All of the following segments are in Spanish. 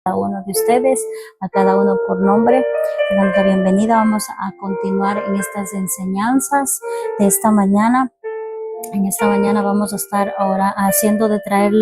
cada uno de ustedes, a cada uno por nombre. Damos la bienvenida. Vamos a continuar en estas enseñanzas de esta mañana. En esta mañana vamos a estar ahora haciendo de traer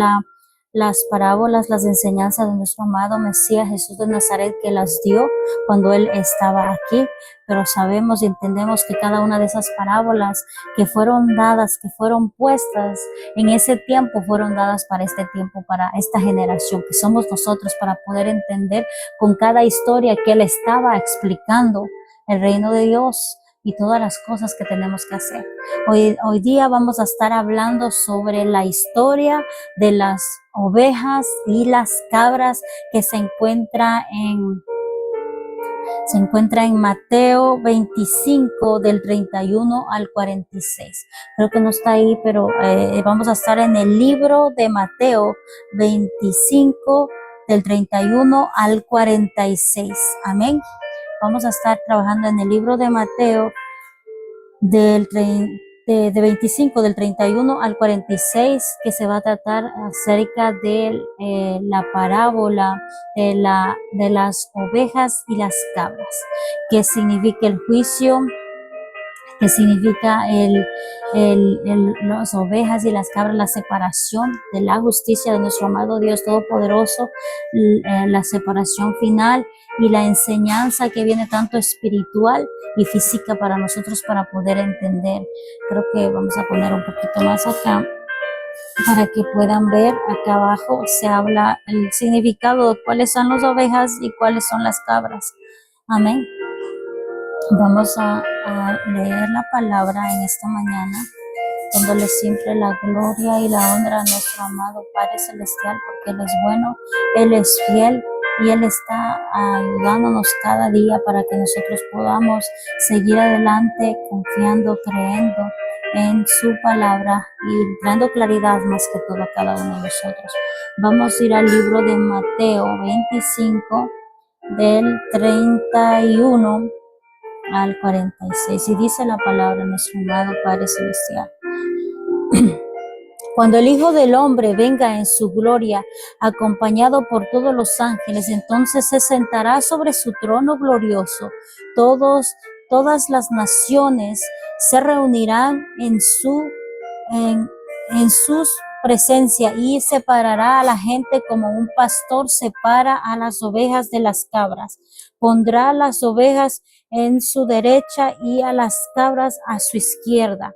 las parábolas, las enseñanzas de nuestro amado Mesías Jesús de Nazaret, que las dio cuando Él estaba aquí. Pero sabemos y entendemos que cada una de esas parábolas que fueron dadas, que fueron puestas en ese tiempo, fueron dadas para este tiempo, para esta generación, que somos nosotros, para poder entender con cada historia que Él estaba explicando el reino de Dios y todas las cosas que tenemos que hacer. Hoy día vamos a estar hablando sobre la historia de las ovejas y las cabras que se encuentra en Mateo 25 del 31 al 46. Creo que no está ahí, pero vamos a estar en el libro de Mateo 25 del 31 al 46. Amén. Vamos a estar trabajando en el libro de Mateo de 25 del 31 al 46, que se va a tratar acerca de la parábola de las ovejas y las cabras, que significa el juicio, que significa las ovejas y las cabras, la separación de la justicia de nuestro amado Dios Todopoderoso, la separación final y la enseñanza que viene tanto espiritual y física para nosotros para poder entender. Creo que vamos a poner un poquito más acá para que puedan ver. Acá abajo se habla el significado de cuáles son las ovejas y cuáles son las cabras. Amén. Vamos a leer la palabra en esta mañana, dándole siempre la gloria y la honra a nuestro amado Padre Celestial, porque Él es bueno, Él es fiel y Él está ayudándonos cada día para que nosotros podamos seguir adelante confiando, creyendo en su palabra y dando claridad más que todo a cada uno de nosotros. Vamos a ir al libro de Mateo 25 del 31 al 46, y dice la palabra de nuestro amado Padre Celestial. Cuando el Hijo del Hombre venga en su gloria, acompañado por todos los ángeles, entonces se sentará sobre su trono glorioso. Todas las naciones se reunirán en sus presencia, y separará a la gente como un pastor separa a las ovejas de las cabras. Pondrá las ovejas en su derecha y a las cabras a su izquierda.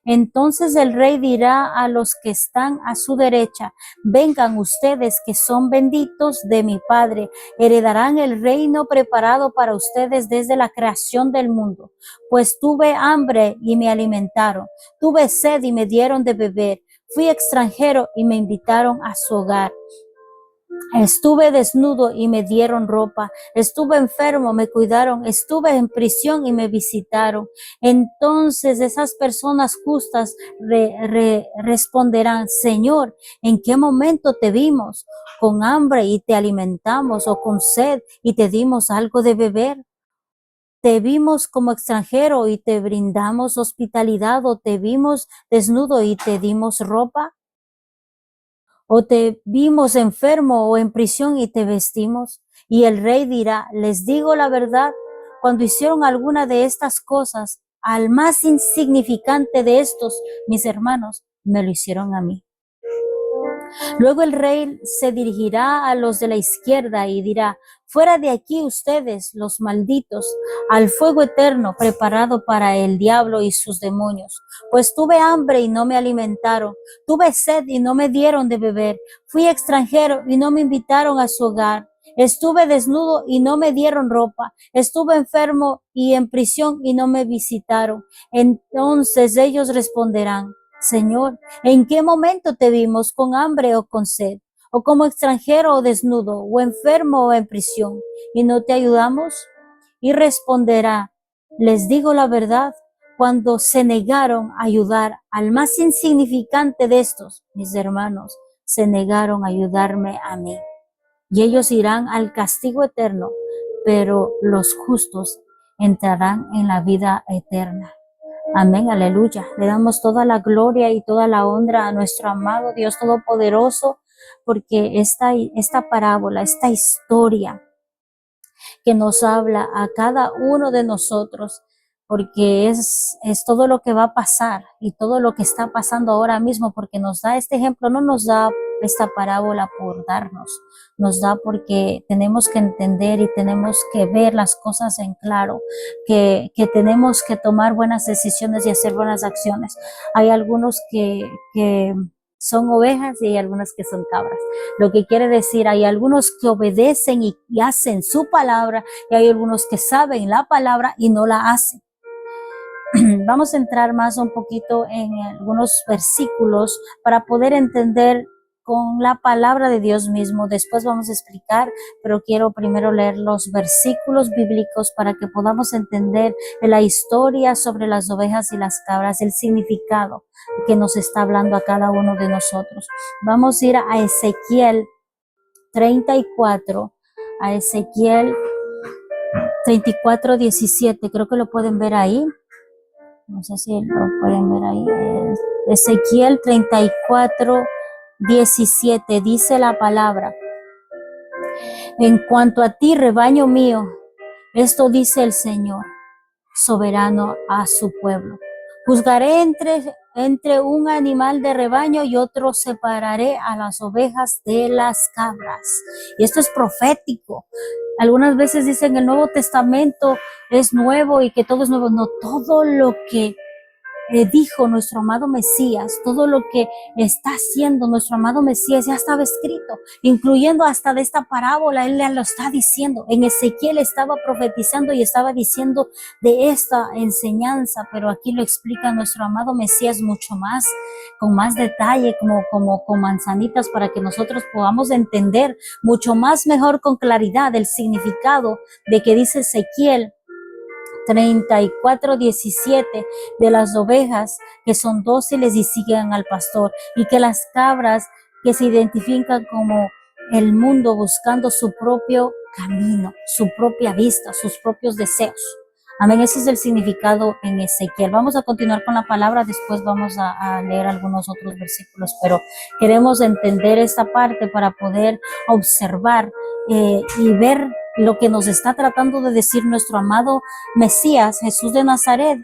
Entonces el rey dirá a los que están a su derecha: vengan ustedes que son benditos de mi Padre, heredarán el reino preparado para ustedes desde la creación del mundo. Pues tuve hambre y me alimentaron, tuve sed y me dieron de beber, fui extranjero y me invitaron a su hogar. Estuve desnudo y me dieron ropa, estuve enfermo, me cuidaron, estuve en prisión y me visitaron. Entonces esas personas justas responderán: Señor, ¿en qué momento te vimos con hambre y te alimentamos, o con sed y te dimos algo de beber? ¿Te vimos como extranjero y te brindamos hospitalidad, o te vimos desnudo y te dimos ropa? ¿O te vimos enfermo o en prisión y te vestimos? Y el rey dirá: les digo la verdad, cuando hicieron alguna de estas cosas al más insignificante de estos, mis hermanos, me lo hicieron a mí. Luego el rey se dirigirá a los de la izquierda y dirá: fuera de aquí ustedes, los malditos, al fuego eterno preparado para el diablo y sus demonios. Pues tuve hambre y no me alimentaron, tuve sed y no me dieron de beber, fui extranjero y no me invitaron a su hogar. Estuve desnudo y no me dieron ropa, estuve enfermo y en prisión y no me visitaron. Entonces ellos responderán: Señor, ¿en qué momento te vimos con hambre o con sed, o como extranjero o desnudo, o enfermo o en prisión, y no te ayudamos? Y responderá: les digo la verdad, cuando se negaron a ayudar al más insignificante de estos, mis hermanos, se negaron a ayudarme a mí. Y ellos irán al castigo eterno, pero los justos entrarán en la vida eterna. Amén, aleluya. Le damos toda la gloria y toda la honra a nuestro amado Dios Todopoderoso, porque esta parábola, esta historia que nos habla a cada uno de nosotros, porque es todo lo que va a pasar y todo lo que está pasando ahora mismo, porque nos da este ejemplo, no nos da esta parábola por darnos, nos da porque tenemos que entender y tenemos que ver las cosas en claro, que tenemos que tomar buenas decisiones y hacer buenas acciones. Hay algunos que son ovejas y hay algunas que son cabras. Lo que quiere decir, hay algunos que obedecen y hacen su palabra y hay algunos que saben la palabra y no la hacen. Vamos a entrar más un poquito en algunos versículos para poder entender con la palabra de Dios mismo. Después vamos a explicar, pero quiero primero leer los versículos bíblicos para que podamos entender la historia sobre las ovejas y las cabras, el significado que nos está hablando a cada uno de nosotros. Vamos a ir a Ezequiel 34, a Ezequiel 34, 17, creo que lo pueden ver ahí. No sé si lo pueden ver ahí. Ezequiel 34, 17, dice la palabra: en cuanto a ti, rebaño mío, esto dice el Señor, soberano a su pueblo. Juzgaré entre un animal de rebaño y otro separaré a las ovejas de las cabras. Y esto es profético. Algunas veces dicen el Nuevo Testamento es nuevo y que todo es nuevo. No, todo lo que dijo nuestro amado Mesías, todo lo que está haciendo nuestro amado Mesías ya estaba escrito, incluyendo hasta de esta parábola, él ya lo está diciendo. En Ezequiel estaba profetizando y estaba diciendo de esta enseñanza, pero aquí lo explica nuestro amado Mesías mucho más, con más detalle, como con manzanitas, para que nosotros podamos entender mucho más mejor con claridad el significado de que dice Ezequiel 34, 17, de las ovejas que son dóciles y siguen al pastor, y que las cabras que se identifican como el mundo buscando su propio camino, su propia vista, sus propios deseos. Amén, ese es el significado en Ezequiel. Vamos a continuar con la palabra, después vamos a leer algunos otros versículos, pero queremos entender esta parte para poder observar y ver lo que nos está tratando de decir nuestro amado Mesías, Jesús de Nazaret,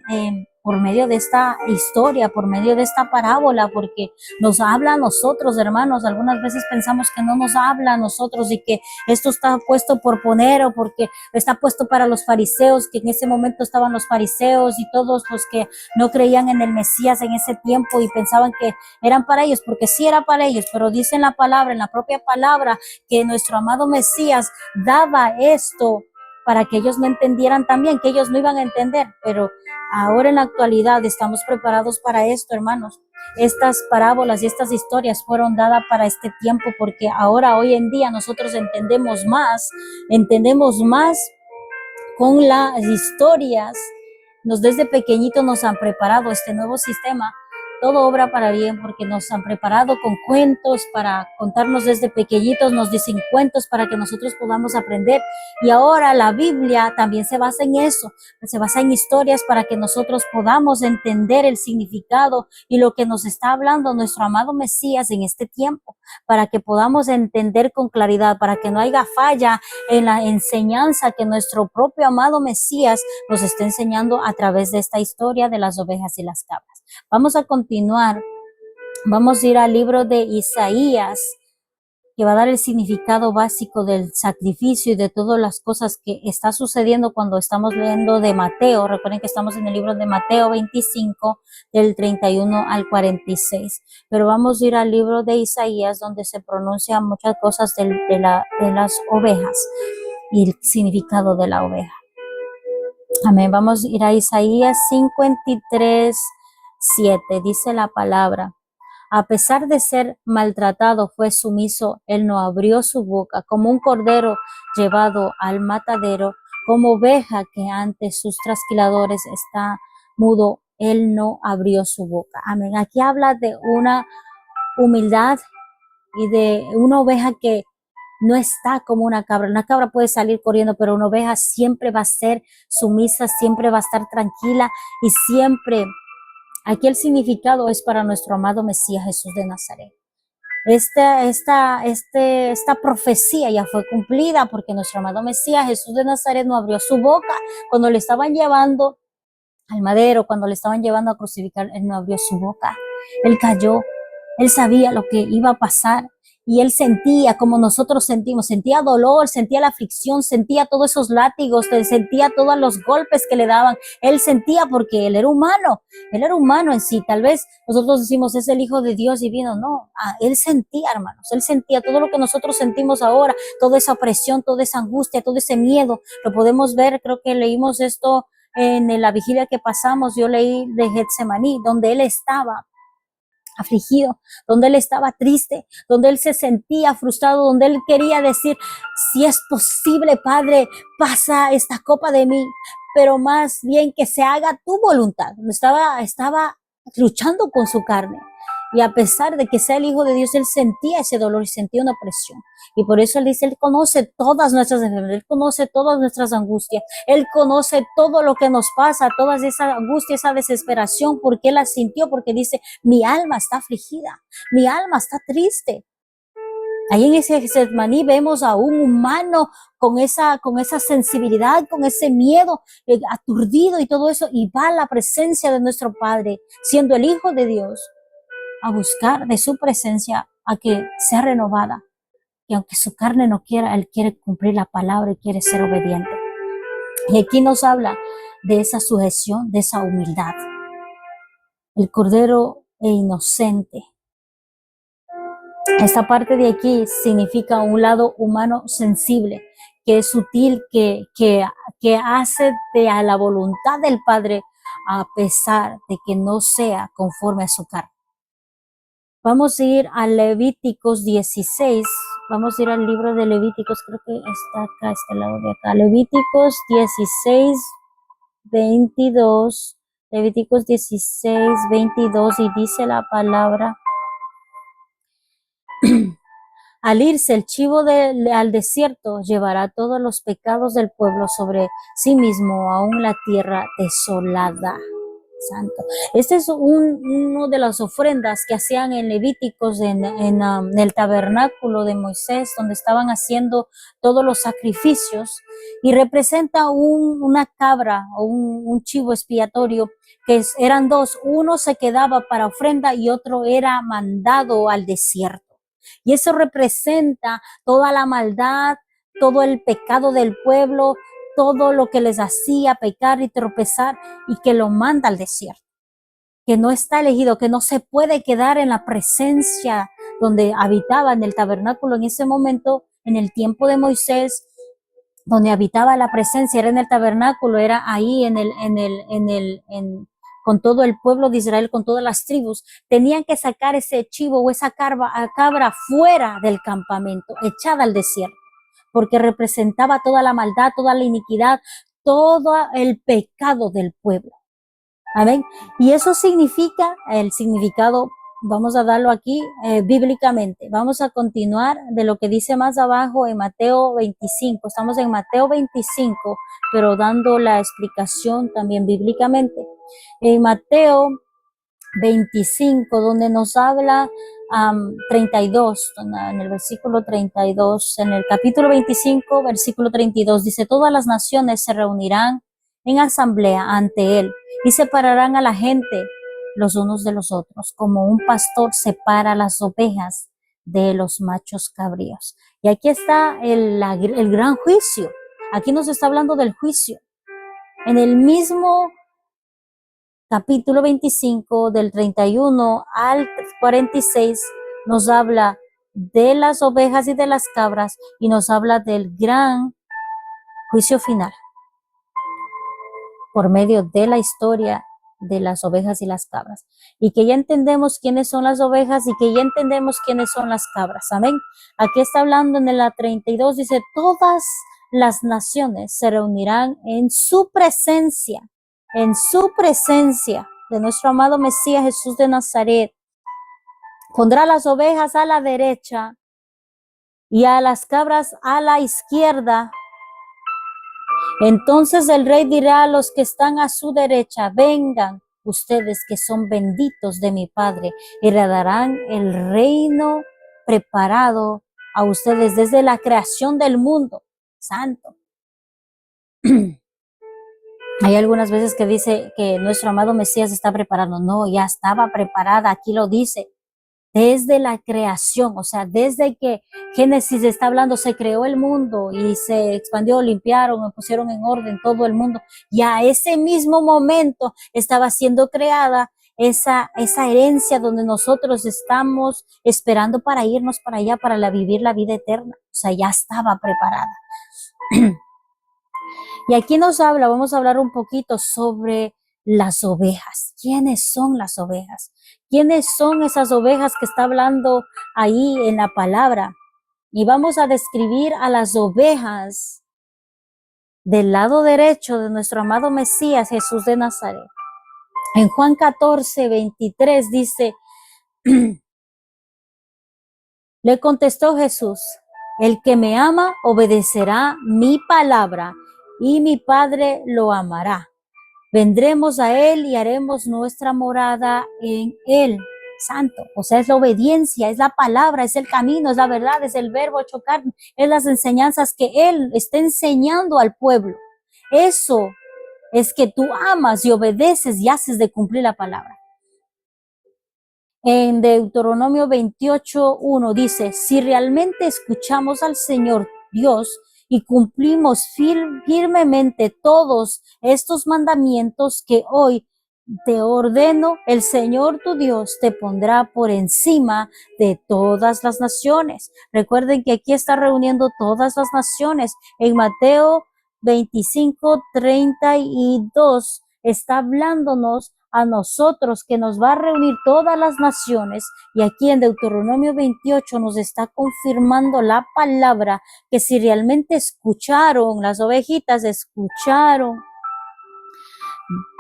por medio de esta historia, por medio de esta parábola, porque nos habla a nosotros, hermanos. Algunas veces pensamos que no nos habla a nosotros y que esto está puesto por poner o porque está puesto para los fariseos, que en ese momento estaban los fariseos y todos los que no creían en el Mesías en ese tiempo y pensaban que eran para ellos, porque sí era para ellos, pero dice en la palabra, en la propia palabra, que nuestro amado Mesías daba esto para que ellos no entendieran también, que ellos no iban a entender, pero ahora en la actualidad estamos preparados para esto, hermanos. Estas parábolas y estas historias fueron dadas para este tiempo, porque ahora, hoy en día, nosotros entendemos más con las historias. Desde pequeñitos nos han preparado este nuevo sistema. Todo obra para bien, porque nos han preparado con cuentos para contarnos desde pequeñitos, nos dicen cuentos para que nosotros podamos aprender. Y ahora la Biblia también se basa en eso, se basa en historias para que nosotros podamos entender el significado y lo que nos está hablando nuestro amado Mesías en este tiempo, para que podamos entender con claridad, para que no haya falla en la enseñanza que nuestro propio amado Mesías nos está enseñando a través de esta historia de las ovejas y las cabras. Vamos a continuar, vamos a ir al libro de Isaías, que va a dar el significado básico del sacrificio y de todas las cosas que está sucediendo cuando estamos leyendo de Mateo. Recuerden que estamos en el libro de Mateo 25, del 31 al 46. Pero vamos a ir al libro de Isaías, donde se pronuncian muchas cosas de las ovejas y el significado de la oveja. Amén. Vamos a ir a Isaías 53, 7. Dice la palabra: a pesar de ser maltratado, fue sumiso, él no abrió su boca, como un cordero llevado al matadero, como oveja que ante sus trasquiladores está mudo, él no abrió su boca. Amén. Aquí habla de una humildad y de una oveja que no está como una cabra. Una cabra puede salir corriendo, pero una oveja siempre va a ser sumisa, siempre va a estar tranquila y siempre. Aquí el significado es para nuestro amado Mesías Jesús de Nazaret. esta profecía ya fue cumplida porque nuestro amado Mesías Jesús de Nazaret no abrió su boca cuando le estaban llevando al madero, cuando le estaban llevando a crucificar, él no abrió su boca, él cayó, él sabía lo que iba a pasar y él sentía como nosotros sentimos, sentía dolor, sentía la aflicción, sentía todos esos látigos, sentía todos los golpes que le daban, él sentía porque él era humano en sí. Tal vez nosotros decimos es el Hijo de Dios divino, no, él sentía, hermanos, él sentía todo lo que nosotros sentimos ahora, toda esa opresión, toda esa angustia, todo ese miedo, lo podemos ver, creo que leímos esto en la vigilia que pasamos, yo leí de Getsemaní, donde él estaba afligido, donde él estaba triste, donde él se sentía frustrado, donde él quería decir, si es posible, Padre, pasa esta copa de mí, pero más bien que se haga tu voluntad. Estaba luchando con su carne. Y a pesar de que sea el Hijo de Dios, él sentía ese dolor y sentía una presión. Y por eso él dice, él conoce todas nuestras enfermedades, él conoce todas nuestras angustias, él conoce todo lo que nos pasa, toda esa angustia, esa desesperación, porque él la sintió, porque dice, mi alma está afligida, mi alma está triste. Ahí en ese Getsemaní vemos a un humano con esa sensibilidad, con ese miedo, aturdido y todo eso, y va a la presencia de nuestro Padre, siendo el Hijo de Dios, a buscar de su presencia a que sea renovada. Y aunque su carne no quiera, él quiere cumplir la palabra y quiere ser obediente. Y aquí nos habla de esa sujeción, de esa humildad. El Cordero e inocente. Esta parte de aquí significa un lado humano sensible, que es sutil, que hace a la voluntad del Padre a pesar de que no sea conforme a su carne. Vamos a ir a Levíticos 16. Vamos a ir al libro de Levíticos, creo que está acá, este lado de acá. Levíticos 16, 22. Levíticos 16, 22, y dice la palabra. Al irse el chivo al desierto, llevará todos los pecados del pueblo sobre sí mismo, aún la tierra desolada. Santo. Este es uno de las ofrendas que hacían en Levíticos en el tabernáculo de Moisés, donde estaban haciendo todos los sacrificios, y representa una cabra o un chivo expiatorio, que eran dos, uno se quedaba para ofrenda y otro era mandado al desierto. Y eso representa toda la maldad, todo el pecado del pueblo, todo lo que les hacía pecar y tropezar, y que lo manda al desierto, que no está elegido, que no se puede quedar en la presencia donde habitaba en el tabernáculo en ese momento, en el tiempo de Moisés, donde habitaba la presencia, era en el tabernáculo, era ahí con todo el pueblo de Israel, con todas las tribus. Tenían que sacar ese chivo o esa cabra fuera del campamento, echada al desierto, porque representaba toda la maldad, toda la iniquidad, todo el pecado del pueblo. Amén. Y eso significa, el significado, vamos a darlo aquí bíblicamente. Vamos a continuar de lo que dice más abajo en Mateo 25. Estamos en Mateo 25, pero dando la explicación también bíblicamente. En Mateo 25, donde nos habla 32, en el versículo 32, en el capítulo 25, versículo 32, dice, todas las naciones se reunirán en asamblea ante él y separarán a la gente los unos de los otros, como un pastor separa las ovejas de los machos cabríos. Y aquí está el gran juicio. Aquí nos está hablando del juicio. En el mismo capítulo 25, del 31 al 46, nos habla de las ovejas y de las cabras, y nos habla del gran juicio final por medio de la historia de las ovejas y las cabras, y que ya entendemos quiénes son las ovejas y que ya entendemos quiénes son las cabras. Amén. Aquí está hablando en la 32, dice, todas las naciones se reunirán en su presencia de nuestro amado Mesías Jesús de Nazaret. Pondrá las ovejas a la derecha y a las cabras a la izquierda. Entonces el rey dirá a los que están a su derecha, vengan ustedes que son benditos de mi Padre, heredarán el reino preparado a ustedes desde la creación del mundo. Santo. Hay algunas veces que dice que nuestro amado Mesías está preparando. No, ya estaba preparada. Aquí lo dice. Desde la creación, o sea, desde que Génesis está hablando, se creó el mundo y se expandió, limpiaron, pusieron en orden todo el mundo. Y a ese mismo momento estaba siendo creada esa herencia donde nosotros estamos esperando para irnos para allá, para vivir la vida eterna. O sea, ya estaba preparada. Y aquí vamos a hablar un poquito sobre las ovejas. ¿Quiénes son las ovejas? ¿Quiénes son esas ovejas que está hablando ahí en la palabra? Y vamos a describir a las ovejas del lado derecho de nuestro amado Mesías, Jesús de Nazaret. En Juan 14:23 dice, le contestó Jesús, el que me ama obedecerá mi palabra y mi Padre lo amará. Vendremos a él y haremos nuestra morada en él. Santo, o sea, es la obediencia, es la palabra, es el camino, es la verdad, es el verbo hecho carne, es las enseñanzas que él está enseñando al pueblo. Eso es que tú amas y obedeces y haces de cumplir la palabra. En Deuteronomio 28:1 dice, si realmente escuchamos al Señor Dios y cumplimos firmemente todos estos mandamientos que hoy te ordeno, el Señor tu Dios te pondrá por encima de todas las naciones. Recuerden que aquí está reuniendo todas las naciones. En Mateo 25:32 está hablándonos a nosotros que nos va a reunir todas las naciones, y aquí en Deuteronomio 28 nos está confirmando la palabra que si realmente escucharon, las ovejitas escucharon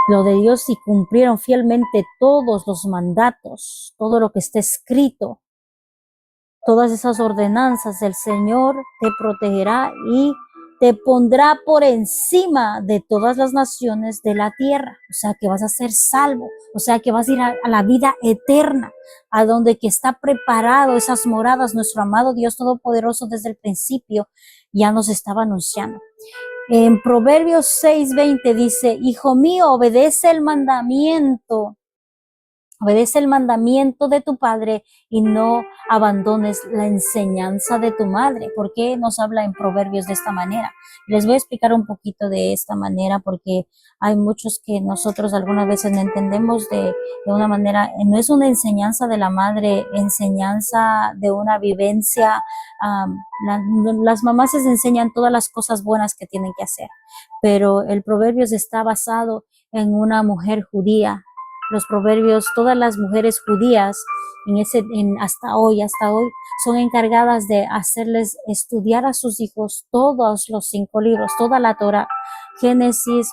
lo de Dios y cumplieron fielmente todos los mandatos, todo lo que está escrito, todas esas ordenanzas, el Señor te protegerá y te pondrá por encima de todas las naciones de la tierra. O sea, que vas a ser salvo. O sea, que vas a ir a la vida eterna, a donde que está preparado esas moradas. Nuestro amado Dios Todopoderoso desde el principio ya nos estaba anunciando. En Proverbios 6:20 dice, hijo mío, obedece el mandamiento de tu padre y no abandones la enseñanza de tu madre. ¿Por qué nos habla en Proverbios de esta manera? Les voy a explicar un poquito de esta manera porque hay muchos que nosotros algunas veces no entendemos de una manera, no es una enseñanza de la madre, enseñanza de una vivencia. Las mamás les enseñan todas las cosas buenas que tienen que hacer, pero el Proverbios está basado en una mujer judía. Los proverbios, todas las mujeres judías hasta hoy son encargadas de hacerles estudiar a sus hijos todos los 5 libros, toda la Torah, Génesis,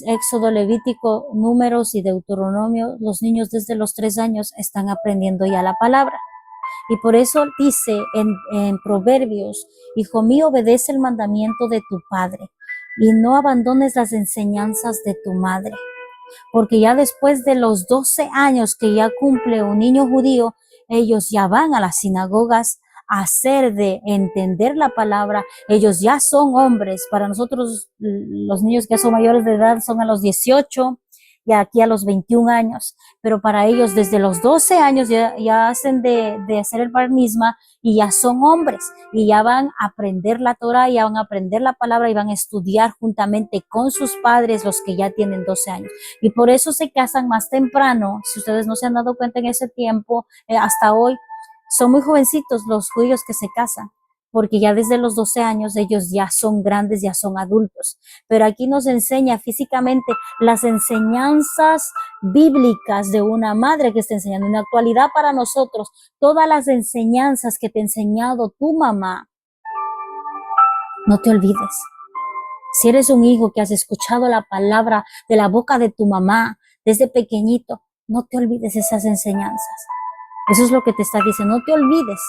Éxodo, Levítico, Números y Deuteronomio. Los niños desde los 3 años están aprendiendo ya la palabra. Y por eso dice en Proverbios, hijo mío, obedece el mandamiento de tu padre y no abandones las enseñanzas de tu madre. Porque ya después de los 12 años que ya cumple un niño judío, ellos ya van a las sinagogas a hacer de entender la palabra. Ellos ya son hombres. Para nosotros, los niños que ya son mayores de edad son a los 18 y aquí a los 21 años. Pero para ellos, desde los 12 años ya hacen de hacer el bar mitzvah y ya son hombres. Y ya van a aprender la Torah, ya van a aprender la palabra y van a estudiar juntamente con sus padres, los que ya tienen 12 años. Y por eso se casan más temprano. Si ustedes no se han dado cuenta en ese tiempo, hasta hoy, son muy jovencitos los judíos que se casan, porque ya desde los 12 años ellos ya son grandes, ya son adultos. Pero aquí nos enseña físicamente las enseñanzas bíblicas de una madre que está enseñando. En la actualidad para nosotros, todas las enseñanzas que te ha enseñado tu mamá, no te olvides. Si eres un hijo que has escuchado la palabra de la boca de tu mamá desde pequeñito, no te olvides esas enseñanzas. Eso es lo que te está diciendo, no te olvides.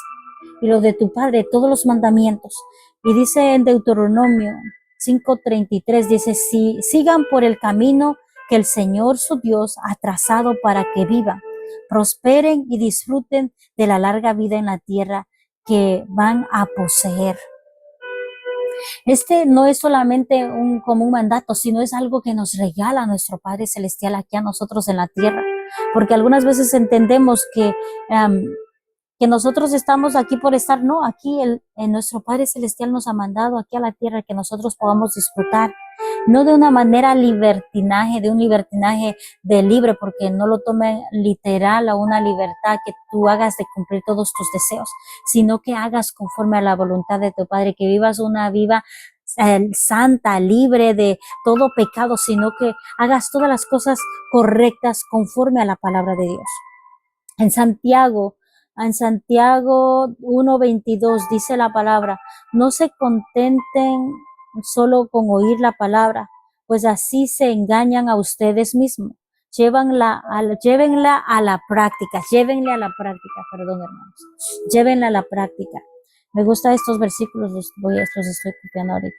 Y lo de tu padre, todos los mandamientos. Y dice en Deuteronomio 5:33, dice, si sigan por el camino que el Señor su Dios ha trazado para que vivan. prosperen y disfruten de la larga vida en la tierra que van a poseer. Este no es solamente como un mandato, sino es algo que nos regala nuestro Padre Celestial aquí a nosotros en la tierra, porque algunas veces entendemos que nosotros estamos aquí por estar, no, aquí nuestro Padre Celestial nos ha mandado aquí a la tierra que nosotros podamos disfrutar, no de una manera libertinaje, de un libertinaje de libre, porque no lo tomen literal a una libertad que tú hagas de cumplir todos tus deseos, sino que hagas conforme a la voluntad de tu Padre, que vivas una vida santa, libre de todo pecado, sino que hagas todas las cosas correctas conforme a la palabra de Dios. En Santiago 1:22 dice la palabra, no se contenten solo con oír la palabra, pues así se engañan a ustedes mismos. Llévenla a la práctica, perdón, hermanos. Llévenla a la práctica. Me gustan estos versículos, los estoy copiando ahorita.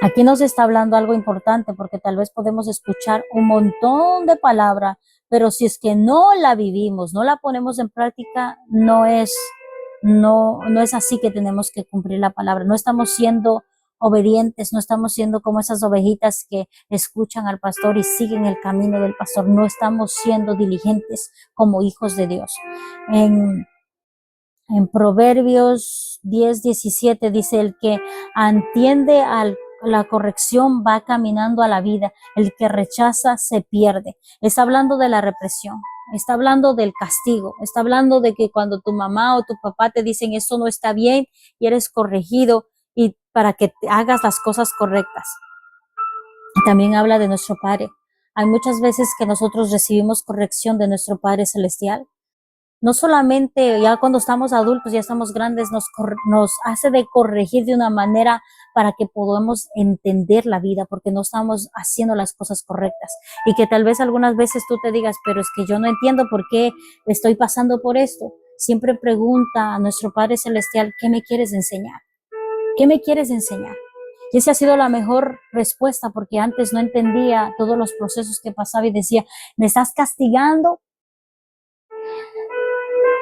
Aquí nos está hablando algo importante, porque tal vez podemos escuchar un montón de palabras, pero si es que no la vivimos, no la ponemos en práctica, no es así que tenemos que cumplir la palabra. No estamos siendo obedientes, no estamos siendo como esas ovejitas que escuchan al pastor y siguen el camino del pastor. No estamos siendo diligentes como hijos de Dios. En Proverbios 10:17 dice, el que atiende la corrección va caminando a la vida, el que rechaza se pierde. Está hablando de la represión, está hablando del castigo, está hablando de que cuando tu mamá o tu papá te dicen esto no está bien y eres corregido y para que hagas las cosas correctas. Y también habla de nuestro Padre. Hay muchas veces que nosotros recibimos corrección de nuestro Padre Celestial. No solamente ya cuando estamos adultos, ya estamos grandes, nos hace de corregir de una manera para que podamos entender la vida, porque no estamos haciendo las cosas correctas. Y que tal vez algunas veces tú te digas, pero es que yo no entiendo por qué estoy pasando por esto. Siempre pregunta a nuestro Padre Celestial, ¿qué me quieres enseñar? ¿Qué me quieres enseñar? Y esa ha sido la mejor respuesta, porque antes no entendía todos los procesos que pasaba y decía, ¿me estás castigando?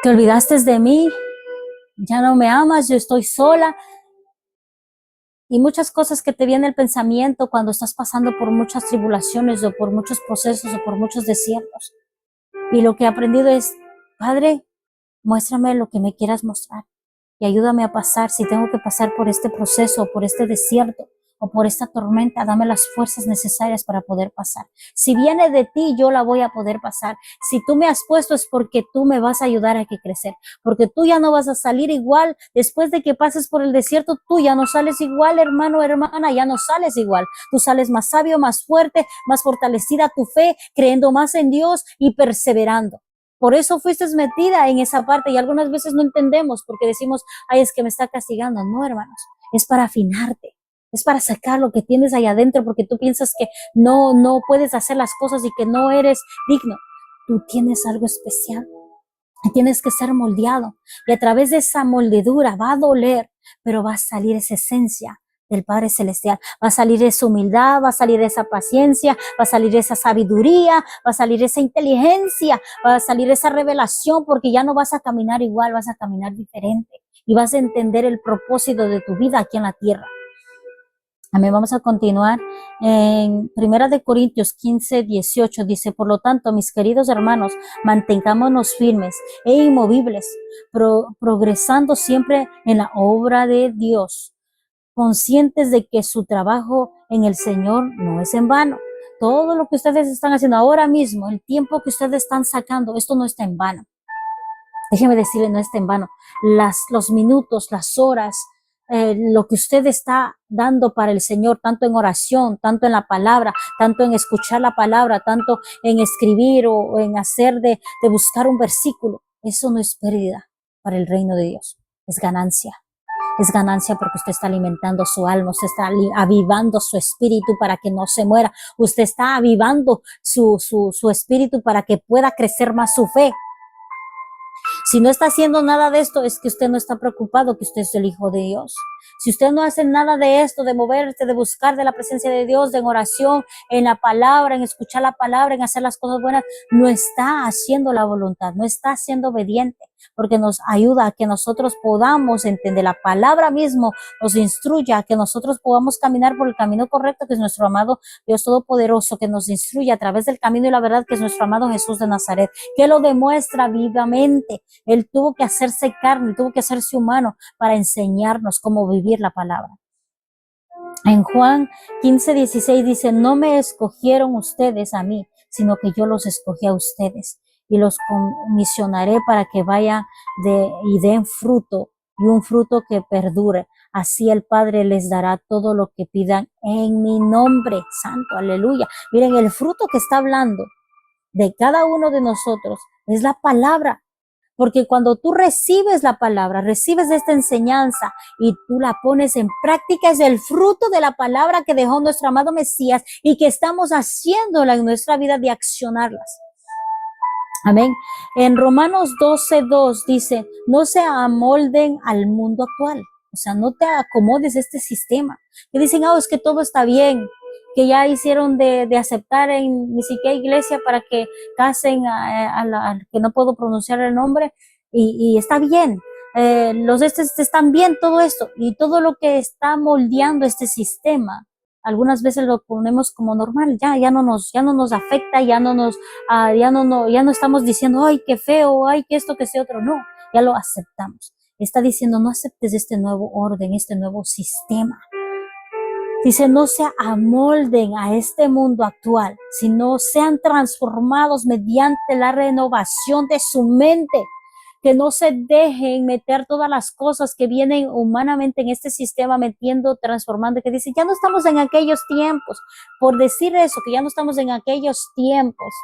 ¿Te olvidaste de mí? ¿Ya no me amas? Yo estoy sola. Y muchas cosas que te viene el pensamiento cuando estás pasando por muchas tribulaciones o por muchos procesos o por muchos desiertos. Y lo que he aprendido es, Padre, muéstrame lo que me quieras mostrar y ayúdame a pasar. Si tengo que pasar por este proceso, por este desierto o por esta tormenta, dame las fuerzas necesarias para poder pasar. Si viene de ti, yo la voy a poder pasar. Si tú me has puesto es porque tú me vas a ayudar a crecer, porque tú ya no vas a salir igual. Después de que pases por el desierto, tú ya no sales igual, hermano o hermana, ya no sales igual. Tú sales más sabio, más fuerte, más fortalecida tu fe, creyendo más en Dios y perseverando. Por eso fuiste metida en esa parte y algunas veces no entendemos porque decimos, ay, es que me está castigando. No, hermanos, es para afinarte. Es para sacar lo que tienes ahí adentro porque tú piensas que no puedes hacer las cosas y que no eres digno. Tú tienes algo especial y tienes que ser moldeado. Y a través de esa moldedura va a doler, pero va a salir esa esencia del Padre Celestial. Va a salir esa humildad, va a salir esa paciencia, va a salir esa sabiduría, va a salir esa inteligencia, va a salir esa revelación, porque ya no vas a caminar igual, vas a caminar diferente y vas a entender el propósito de tu vida aquí en la tierra. Amén. Vamos a continuar en 1 Corintios 15:18. Dice, por lo tanto, mis queridos hermanos, mantengámonos firmes e inmovibles, progresando siempre en la obra de Dios, conscientes de que su trabajo en el Señor no es en vano. Todo lo que ustedes están haciendo ahora mismo, el tiempo que ustedes están sacando, esto no está en vano. Déjeme decirle, no está en vano. Los minutos, las horas, lo que usted está dando para el Señor, tanto en oración, tanto en la palabra, tanto en escuchar la palabra, tanto en escribir o en hacer de buscar un versículo, eso no es pérdida para el reino de Dios, es ganancia. Es ganancia porque usted está alimentando su alma, usted está avivando su espíritu para que no se muera, usted está avivando su espíritu para que pueda crecer más su fe. Si no está haciendo nada de esto, es que usted no está preocupado que usted es el Hijo de Dios. Si usted no hace nada de esto, de moverse, de buscar de la presencia de Dios, de en oración, en la palabra, en escuchar la palabra, en hacer las cosas buenas, no está haciendo la voluntad, no está siendo obediente, porque nos ayuda a que nosotros podamos entender. La palabra mismo nos instruye a que nosotros podamos caminar por el camino correcto, que es nuestro amado Dios Todopoderoso, que nos instruye a través del camino y la verdad, que es nuestro amado Jesús de Nazaret, que lo demuestra vivamente. Él tuvo que hacerse carne, tuvo que hacerse humano para enseñarnos cómo vivir la palabra. En Juan 15:16 dice, no me escogieron ustedes a mí, sino que yo los escogí a ustedes y los comisionaré para que vayan y den fruto, y un fruto que perdure. Así el Padre les dará todo lo que pidan en mi nombre. Santo, aleluya. Miren, el fruto que está hablando de cada uno de nosotros es la palabra. Porque cuando tú recibes la palabra, recibes esta enseñanza y tú la pones en práctica, es el fruto de la palabra que dejó nuestro amado Mesías y que estamos haciéndola en nuestra vida de accionarlas. Amén. En Romanos 12:2 dice, no se amolden al mundo actual. O sea, no te acomodes a este sistema. Que dicen, es que todo está bien, que ya hicieron de aceptar en ni siquiera iglesia para que casen a que no puedo pronunciar el nombre, y está bien. Los están bien todo esto, y todo lo que está moldeando este sistema, algunas veces lo ponemos como normal, ya no nos afecta, ya no estamos diciendo, ay, qué feo, ay, que esto, que ese otro, no, ya lo aceptamos. Está diciendo, no aceptes este nuevo orden, este nuevo sistema. Dice, no se amolden a este mundo actual, sino sean transformados mediante la renovación de su mente. Que no se dejen meter todas las cosas que vienen humanamente en este sistema, metiendo, transformando, que dice, ya no estamos en aquellos tiempos. Por decir eso, que ya no estamos en aquellos tiempos.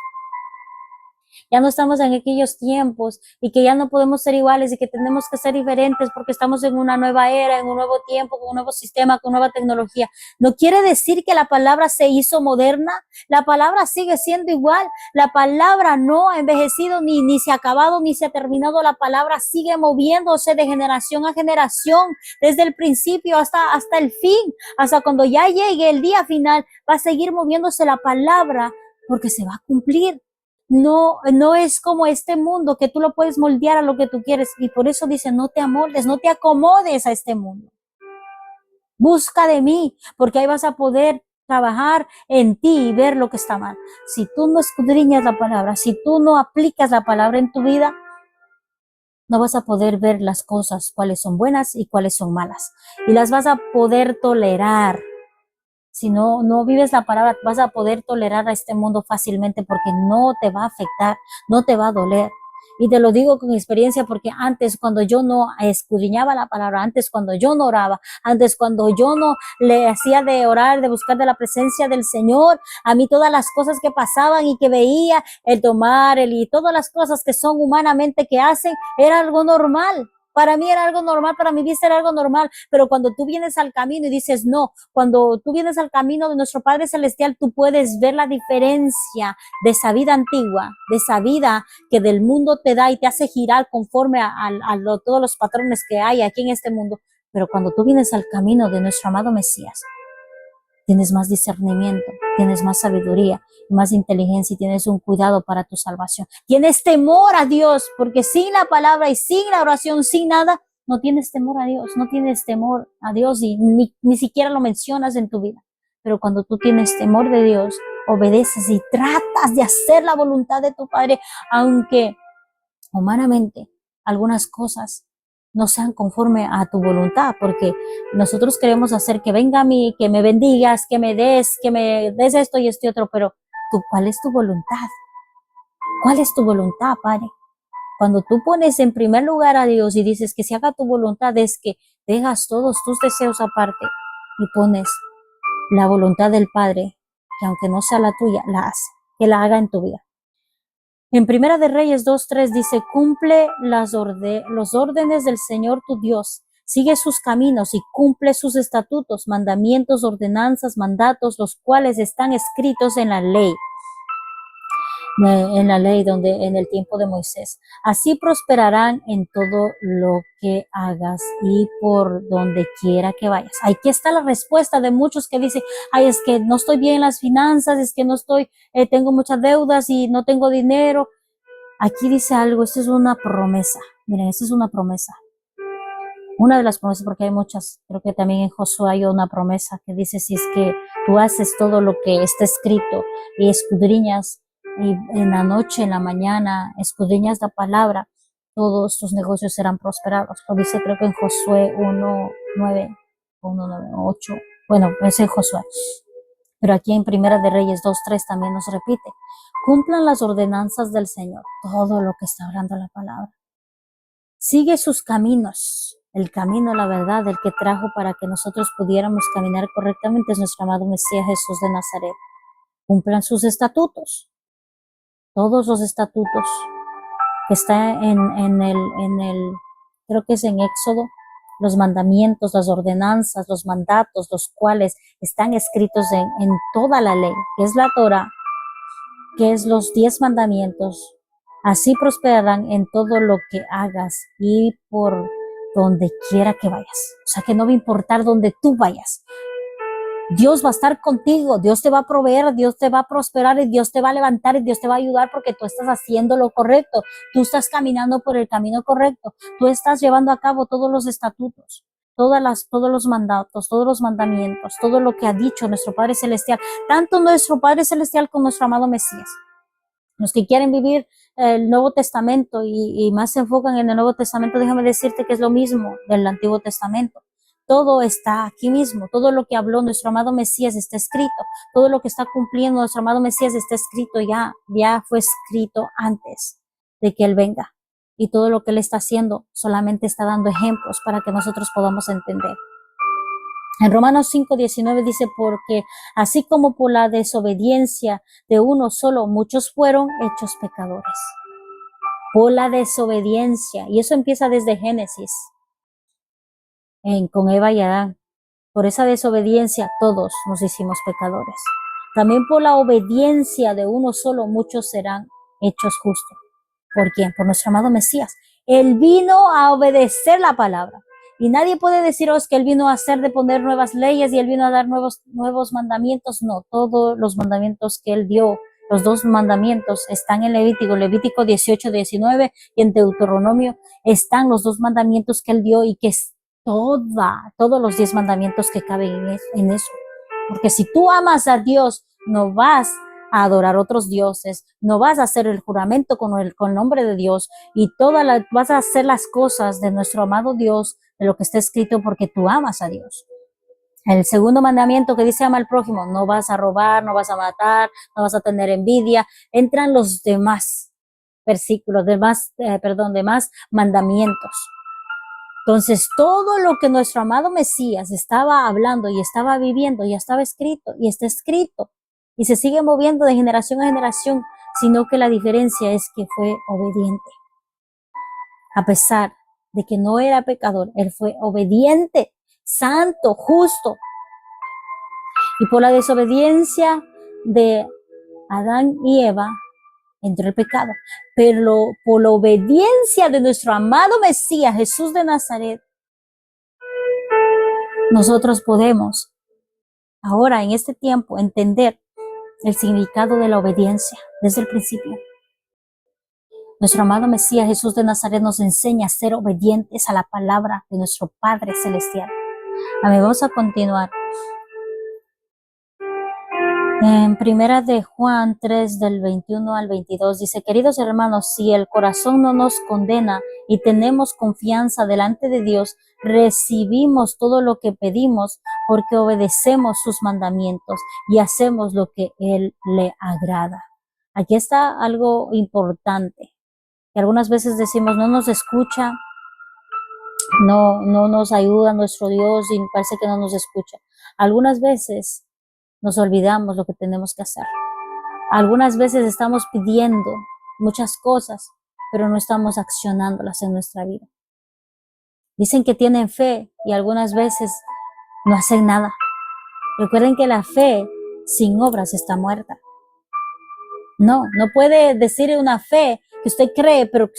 Ya no estamos en aquellos tiempos y que ya no podemos ser iguales y que tenemos que ser diferentes porque estamos en una nueva era, en un nuevo tiempo, con un nuevo sistema, con nueva tecnología. No quiere decir que la palabra se hizo moderna. La palabra sigue siendo igual. La palabra no ha envejecido, ni se ha acabado, ni se ha terminado. La palabra sigue moviéndose de generación a generación, desde el principio hasta el fin, hasta cuando ya llegue el día final, va a seguir moviéndose la palabra porque se va a cumplir. No es como este mundo que tú lo puedes moldear a lo que tú quieres, y por eso dice, no te amoldes, no te acomodes a este mundo. Busca de mí, porque ahí vas a poder trabajar en ti y ver lo que está mal. Si tú no escudriñas la palabra, si tú no aplicas la palabra en tu vida, no vas a poder ver las cosas, cuáles son buenas y cuáles son malas, y las vas a poder tolerar. Si no vives la palabra, vas a poder tolerar a este mundo fácilmente porque no te va a afectar, no te va a doler. Y te lo digo con experiencia porque antes, cuando yo no escudriñaba la palabra, antes cuando yo no oraba, antes cuando yo no le hacía de orar, de buscar de la presencia del Señor, a mí todas las cosas que pasaban y que veía, el tomar, y todas las cosas que son humanamente que hacen, era algo normal. Para mí era algo normal, para mi vista era algo normal, pero cuando tú vienes al camino y dices no, cuando tú vienes al camino de nuestro Padre Celestial, tú puedes ver la diferencia de esa vida antigua, de esa vida que del mundo te da y te hace girar conforme a todos los patrones que hay aquí en este mundo. Pero cuando tú vienes al camino de nuestro amado Mesías, tienes más discernimiento, tienes más sabiduría, más inteligencia y tienes un cuidado para tu salvación. Tienes temor a Dios, porque sin la palabra y sin la oración, sin nada, no tienes temor a Dios, no tienes temor a Dios y ni siquiera lo mencionas en tu vida. Pero cuando tú tienes temor de Dios, obedeces y tratas de hacer la voluntad de tu Padre, aunque humanamente algunas cosas no sean conforme a tu voluntad, porque nosotros queremos hacer que venga a mí, que me bendigas, que me des esto y esto y otro, pero ¿cuál es tu voluntad? ¿Cuál es tu voluntad, Padre? Cuando tú pones en primer lugar a Dios y dices que se haga tu voluntad, es que dejas todos tus deseos aparte y pones la voluntad del Padre, que aunque no sea la tuya, la hace, que la haga en tu vida. En Primera de Reyes 2:3 dice, cumple los órdenes del Señor tu Dios, sigue sus caminos y cumple sus estatutos, mandamientos, ordenanzas, mandatos, los cuales están escritos en la ley. en la ley, en el tiempo de Moisés. Así prosperarán en todo lo que hagas y por donde quiera que vayas. Aquí está la respuesta de muchos que dicen, ay, es que no estoy bien en las finanzas, es que no estoy, tengo muchas deudas y no tengo dinero. Aquí dice algo, esto es una promesa. Miren, esto es una promesa. Una de las promesas, porque hay muchas, creo que también en Josué hay una promesa que dice, si es que tú haces todo lo que está escrito y escudriñas y en la noche, en la mañana, escudriñas la palabra, todos tus negocios serán prosperados. Lo dice creo que en Josué 1:9, 1:9, 8, bueno, es en Josué. Pero aquí en Primera de Reyes 2:3 también nos repite, cumplan las ordenanzas del Señor, todo lo que está hablando la palabra. Sigue sus caminos. El camino, la verdad, el que trajo para que nosotros pudiéramos caminar correctamente es nuestro amado Mesías Jesús de Nazaret. Cumplan sus estatutos, todos los estatutos que está creo que es en Éxodo, los mandamientos, las ordenanzas, los mandatos, los cuales están escritos en toda la ley, que es la Torah, que es los 10 mandamientos. Así prosperarán en todo lo que hagas y por donde quiera que vayas. O sea que no va a importar donde tú vayas. Dios va a estar contigo, Dios te va a proveer, Dios te va a prosperar y Dios te va a levantar y Dios te va a ayudar porque tú estás haciendo lo correcto, tú estás caminando por el camino correcto, tú estás llevando a cabo todos los estatutos, todos los mandatos, todos los mandamientos, todo lo que ha dicho nuestro Padre Celestial, tanto nuestro Padre Celestial como nuestro amado Mesías. Los que quieren vivir el Nuevo Testamento y más se enfocan en el Nuevo Testamento, déjame decirte que es lo mismo del Antiguo Testamento. Todo está aquí mismo, todo lo que habló nuestro amado Mesías está escrito, todo lo que está cumpliendo nuestro amado Mesías está escrito ya fue escrito antes de que Él venga. Y todo lo que Él está haciendo solamente está dando ejemplos para que nosotros podamos entender. En Romanos 5:19 dice, porque así como por la desobediencia de uno solo, muchos fueron hechos pecadores. Por la desobediencia, y eso empieza desde Génesis, con Eva y Adán. Por esa desobediencia todos nos hicimos pecadores. También por la obediencia de uno solo, muchos serán hechos justos. ¿Por quién? Por nuestro amado Mesías. Él vino a obedecer la palabra. Y nadie puede deciros que Él vino a hacer de poner nuevas leyes y Él vino a dar nuevos mandamientos. No, todos los mandamientos que Él dio, los 2 mandamientos están en Levítico 18:19 y en Deuteronomio están los 2 mandamientos que Él dio y que es todos los 10 mandamientos que caben en eso. Porque si tú amas a Dios, no vas a adorar otros dioses, no vas a hacer el juramento con el nombre de Dios y vas a hacer las cosas de nuestro amado Dios, de lo que está escrito porque tú amas a Dios. El segundo mandamiento que dice ama al prójimo, no vas a robar, no vas a matar, no vas a tener envidia, entran los demás versículos, demás mandamientos. Entonces, todo lo que nuestro amado Mesías estaba hablando y estaba viviendo ya estaba escrito y está escrito y se sigue moviendo de generación a generación, sino que la diferencia es que fue obediente. A pesar de que no era pecador, él fue obediente, santo, justo. Y por la desobediencia de Adán y Eva, entró el pecado. Pero por la obediencia de nuestro amado Mesías, Jesús de Nazaret, nosotros podemos ahora en este tiempo entender el significado de la obediencia desde el principio. Nuestro amado Mesías Jesús de Nazaret nos enseña a ser obedientes a la palabra de nuestro Padre Celestial. Amén. Vamos a continuar. En Primera de Juan 3, del 21 al 22, dice, queridos hermanos, si el corazón no nos condena y tenemos confianza delante de Dios, recibimos todo lo que pedimos porque obedecemos sus mandamientos y hacemos lo que Él le agrada. Aquí está algo importante, que algunas veces decimos, no nos escucha, no nos ayuda nuestro Dios y parece que no nos escucha. Algunas veces nos olvidamos lo que tenemos que hacer. Algunas veces estamos pidiendo muchas cosas, pero no estamos accionándolas en nuestra vida. Dicen que tienen fe y algunas veces no hacen nada. Recuerden que la fe sin obras está muerta. No puede decir una fe que usted cree, pero que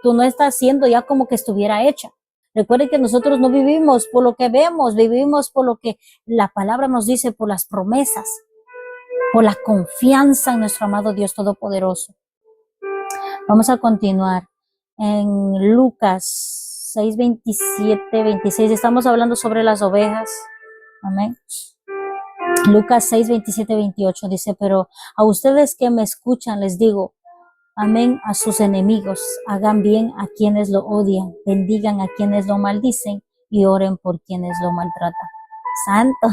tú no está haciendo ya como que estuviera hecha. Recuerde que nosotros no vivimos por lo que vemos, vivimos por lo que la palabra nos dice, por las promesas, por la confianza en nuestro amado Dios Todopoderoso. Vamos a continuar en Lucas 6, 27, 26. Estamos hablando sobre las ovejas. Amén. Lucas 6, 27, 28 dice, pero a ustedes que me escuchan les digo, amén a sus enemigos, hagan bien a quienes lo odian, bendigan a quienes lo maldicen y oren por quienes lo maltratan. Santo.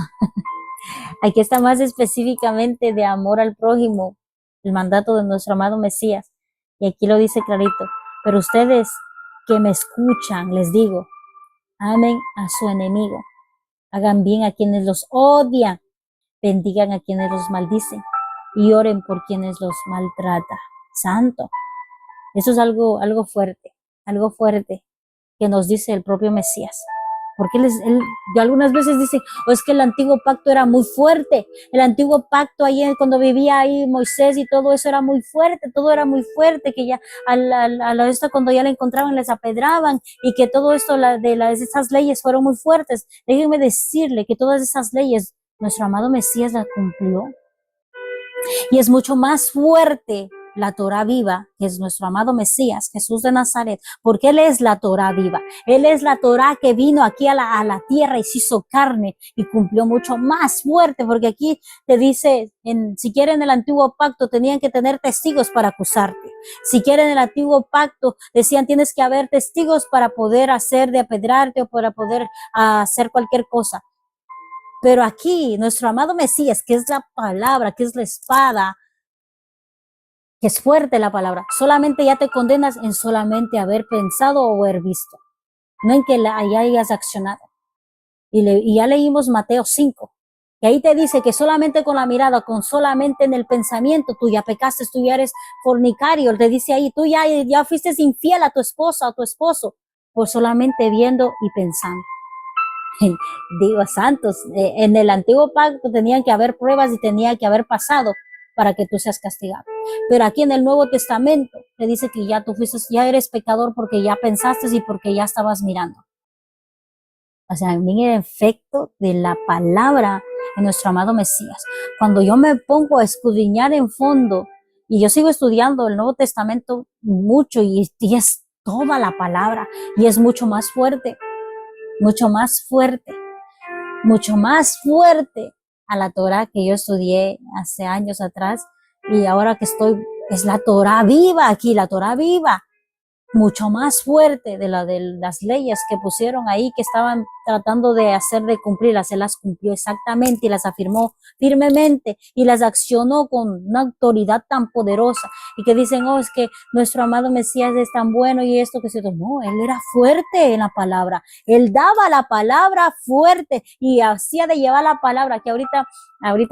Aquí está más específicamente de amor al prójimo, el mandato de nuestro amado Mesías. Y aquí lo dice clarito, pero ustedes que me escuchan, les digo, amen a su enemigo, hagan bien a quienes los odian, bendigan a quienes los maldicen y oren por quienes los maltratan. Santo. Eso es algo fuerte que nos dice el propio Mesías. Porque él algunas veces dice, es que el antiguo pacto era muy fuerte, el antiguo pacto ahí cuando vivía ahí Moisés y todo eso era muy fuerte, todo era muy fuerte, que ya cuando ya la encontraban les apedraban y que todo esto esas leyes fueron muy fuertes. Déjenme decirle que todas esas leyes nuestro amado Mesías las cumplió. Y es mucho más fuerte la Torá viva, que es nuestro amado Mesías, Jesús de Nazaret, porque Él es la Torá viva. Él es la Torá que vino aquí a la tierra y se hizo carne y cumplió mucho más fuerte, porque aquí te dice, si quieren el antiguo pacto, tenían que tener testigos para acusarte. Si quieren el antiguo pacto, decían, tienes que haber testigos para poder hacer de apedrarte o para poder hacer cualquier cosa. Pero aquí, nuestro amado Mesías, que es la palabra, que es la espada, que es fuerte la palabra, solamente ya te condenas en solamente haber pensado o haber visto, no en que ya hayas accionado. Y ya leímos Mateo 5, que ahí te dice que solamente con la mirada, con solamente en el pensamiento, tú ya pecaste, tú ya eres fornicario. Te dice ahí, tú ya fuiste infiel a tu esposa o a tu esposo, por solamente viendo y pensando. Digo, santos, en el antiguo pacto tenían que haber pruebas y tenía que haber pasado para que tú seas castigado. Pero aquí en el Nuevo Testamento te dice que ya eres pecador porque ya pensaste y porque ya estabas mirando. O sea, también el efecto de la palabra en nuestro amado Mesías. Cuando yo me pongo a escudriñar en fondo, y yo sigo estudiando el Nuevo Testamento mucho, y es toda la palabra, y es mucho más fuerte a la Torá que yo estudié hace años atrás, y ahora que es la Torá viva aquí, la Torá viva, mucho más fuerte de las leyes que pusieron ahí, que estaban tratando de cumplirlas. Él las cumplió exactamente y las afirmó firmemente y las accionó con una autoridad tan poderosa, y que dicen, es que nuestro amado Mesías es tan bueno y esto que se no, él era fuerte en la palabra, él daba la palabra fuerte y hacía de llevar la palabra, que ahorita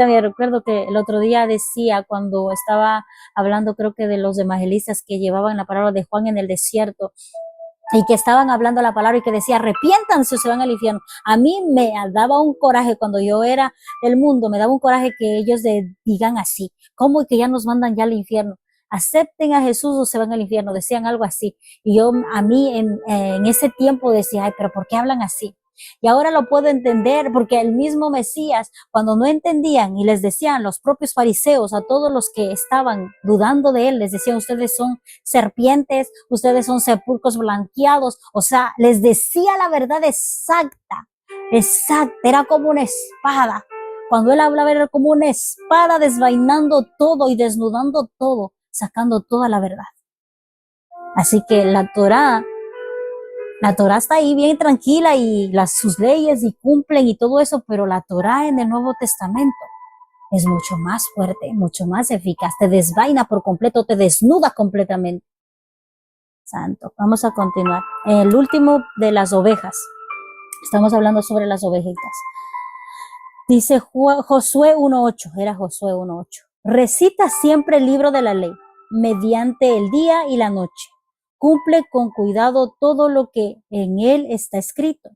me recuerdo que el otro día decía, cuando estaba hablando creo que de los evangelistas que llevaban la palabra de Juan en el desierto, y que estaban hablando la palabra y que decía, arrepiéntanse o se van al infierno. A mí me daba un coraje cuando yo era del mundo, me daba un coraje que ellos digan así, ¿cómo que ya nos mandan ya al infierno? Acepten a Jesús o se van al infierno, decían algo así. Y a mí en ese tiempo decía, pero ¿por qué hablan así? Y ahora lo puedo entender, porque el mismo Mesías, cuando no entendían y les decían los propios fariseos, a todos los que estaban dudando de él, les decían, ustedes son serpientes, ustedes son sepulcros blanqueados. O sea, les decía la verdad exacta, era como una espada. Cuando él hablaba era como una espada desvainando todo y desnudando todo, sacando toda la verdad. Así que la Torá está ahí bien tranquila y sus leyes y cumplen y todo eso, pero la Torá en el Nuevo Testamento es mucho más fuerte, mucho más eficaz, te desvaina por completo, te desnuda completamente. Santo. Vamos a continuar. El último de las ovejas. Estamos hablando sobre las ovejitas. Dice Josué 1:8, era Josué 1:8. Recita siempre el libro de la ley, mediante el día y la noche. Cumple con cuidado todo lo que en él está escrito.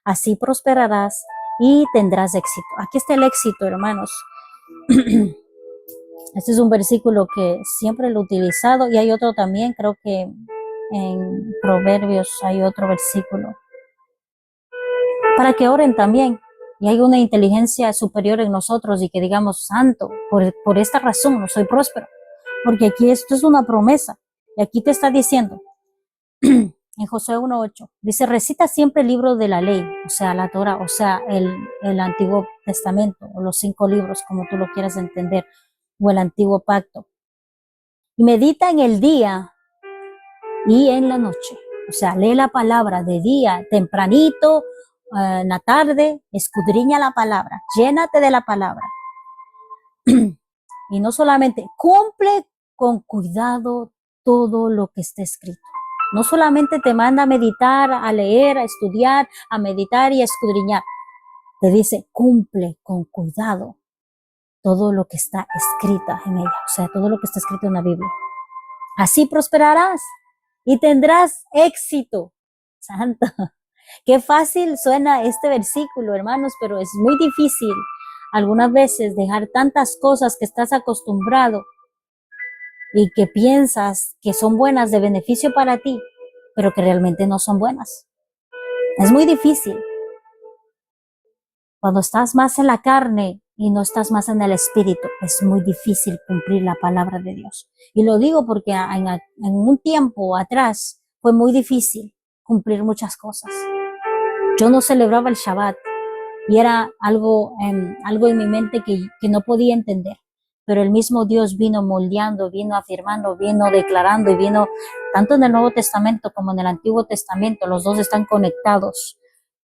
Así prosperarás y tendrás éxito. Aquí está el éxito, hermanos. Este es un versículo que siempre lo he utilizado y hay otro también, creo que en Proverbios hay otro versículo. Para que oren también y hay una inteligencia superior en nosotros y que digamos, santo, por esta razón no soy próspero. Porque aquí esto es una promesa y aquí te está diciendo, en Josué 1:8, dice, recita siempre el libro de la ley, o sea, la Torah, o sea, el Antiguo Testamento, o los 5 libros, como tú lo quieras entender, o el Antiguo Pacto. Y medita en el día y en la noche. O sea, lee la palabra de día, tempranito, en la tarde, escudriña la palabra, llénate de la palabra. Y no solamente, cumple con cuidado todo lo que esté escrito. No solamente te manda a meditar, a leer, a estudiar, a meditar y a escudriñar. Te dice, cumple con cuidado todo lo que está escrito en ella. O sea, todo lo que está escrito en la Biblia. Así prosperarás y tendrás éxito. Santo. Qué fácil suena este versículo, hermanos, pero es muy difícil algunas veces dejar tantas cosas que estás acostumbrado y que piensas que son buenas de beneficio para ti, pero que realmente no son buenas. Es muy difícil. Cuando estás más en la carne y no estás más en el espíritu, es muy difícil cumplir la palabra de Dios. Y lo digo porque en un tiempo atrás fue muy difícil cumplir muchas cosas. Yo no celebraba el Shabbat y era algo en mi mente que no podía entender. Pero el mismo Dios vino moldeando, vino afirmando, vino declarando y vino, tanto en el Nuevo Testamento como en el Antiguo Testamento, los dos están conectados.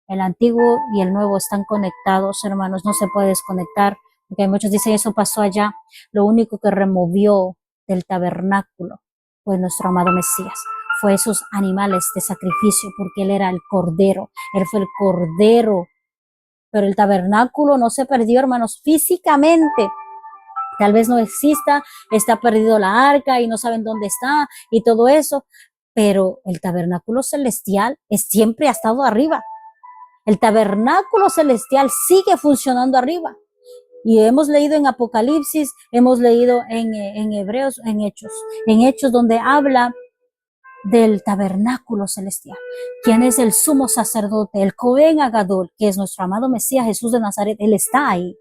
El Antiguo y el Nuevo están conectados, hermanos, no se puede desconectar, porque muchos dicen eso pasó allá. Lo único que removió del tabernáculo fue nuestro amado Mesías, fue esos animales de sacrificio, porque Él era el Cordero, Él fue el Cordero. Pero el tabernáculo no se perdió, hermanos, físicamente. Tal vez no exista, está perdido la arca y no saben dónde está y todo eso, pero el tabernáculo celestial siempre ha estado arriba. El tabernáculo celestial sigue funcionando arriba. Y hemos leído en Apocalipsis, hemos leído en Hebreos, en Hechos donde habla del tabernáculo celestial. ¿Quién es el sumo sacerdote? El Cohen Agadol, que es nuestro amado Mesías Jesús de Nazaret. Él está ahí.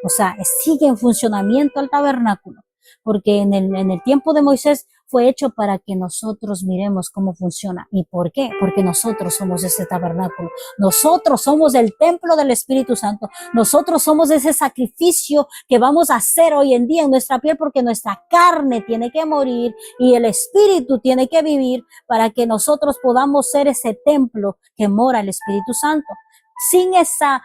O sea, sigue en funcionamiento el tabernáculo, porque en el tiempo de Moisés fue hecho para que nosotros miremos cómo funciona. ¿Y por qué? Porque nosotros somos ese tabernáculo. Nosotros somos el templo del Espíritu Santo. Nosotros somos ese sacrificio que vamos a hacer hoy en día en nuestra piel, porque nuestra carne tiene que morir y el Espíritu tiene que vivir para que nosotros podamos ser ese templo que mora el Espíritu Santo. Sin esa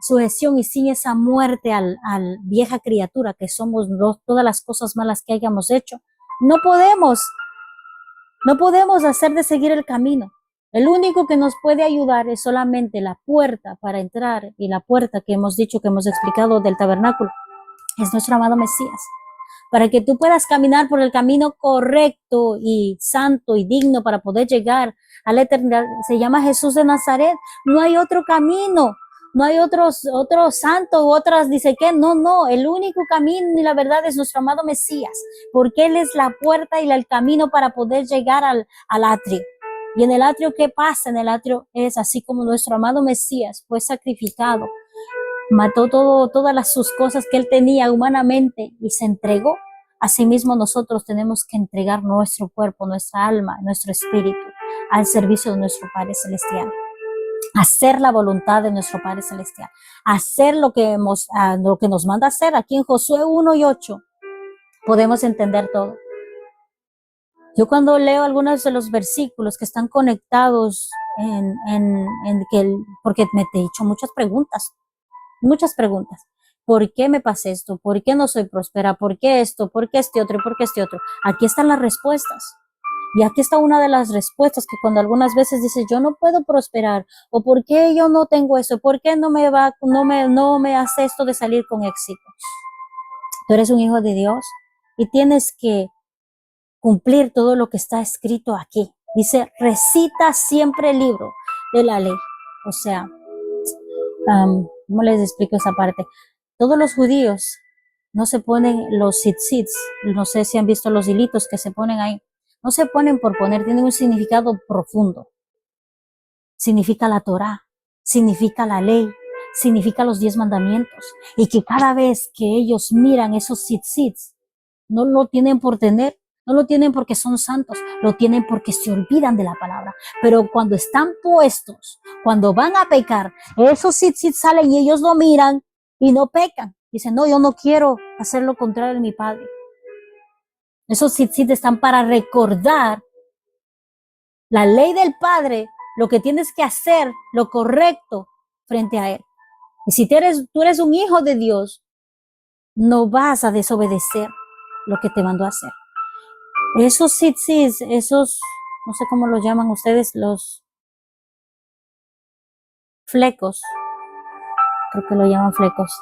sujeción y sin esa muerte al vieja criatura que somos todas las cosas malas que hayamos hecho, no podemos hacer de seguir el camino. El único que nos puede ayudar es solamente la puerta para entrar, y la puerta que hemos dicho, que hemos explicado del tabernáculo, es nuestro amado Mesías. Para que tú puedas caminar por el camino correcto y santo y digno para poder llegar a la eternidad, se llama Jesús de Nazaret. No hay otro camino. No hay otro santo u otras, dice que no, el único camino y la verdad es nuestro amado Mesías, porque Él es la puerta y el camino para poder llegar al atrio. Y en el atrio, ¿qué pasa? En el atrio es así como nuestro amado Mesías fue sacrificado, mató todas sus cosas que Él tenía humanamente y se entregó. Asimismo, nosotros tenemos que entregar nuestro cuerpo, nuestra alma, nuestro espíritu al servicio de nuestro Padre Celestial. Hacer la voluntad de nuestro Padre Celestial, hacer lo que nos manda hacer. Aquí en Josué 1:8 podemos entender todo. Yo cuando leo algunos de los versículos que están conectados porque me he hecho muchas preguntas. ¿Por qué me pasa esto? ¿Por qué no soy próspera? ¿Por qué esto? ¿Por qué este otro? ¿Por qué este otro? Aquí están las respuestas. Y aquí está una de las respuestas, que cuando algunas veces dices, yo no puedo prosperar, o ¿por qué yo no tengo eso? ¿Por qué no me hace esto de salir con éxito? Tú eres un hijo de Dios y tienes que cumplir todo lo que está escrito aquí. Dice, recita siempre el libro de la ley. O sea, ¿cómo les explico esa parte? Todos los judíos no se ponen los tzitzits, no sé si han visto los hilitos que se ponen ahí, no se ponen por poner, tienen un significado profundo. Significa la Torá, significa la ley, significa los 10 mandamientos. Y que cada vez que ellos miran esos tzitzits, no lo tienen por tener, no lo tienen porque son santos, lo tienen porque se olvidan de la palabra. Pero cuando están puestos, cuando van a pecar, esos tzitzits salen y ellos lo miran y no pecan. Dicen, no, yo no quiero hacer lo contrario de mi padre. Esos tzitzits están para recordar la ley del Padre, lo que tienes que hacer, lo correcto frente a Él. Y si tú eres un hijo de Dios, no vas a desobedecer lo que te mandó a hacer. Esos tzitzis, esos, no sé cómo los llaman ustedes, los flecos, creo que lo llaman flecos,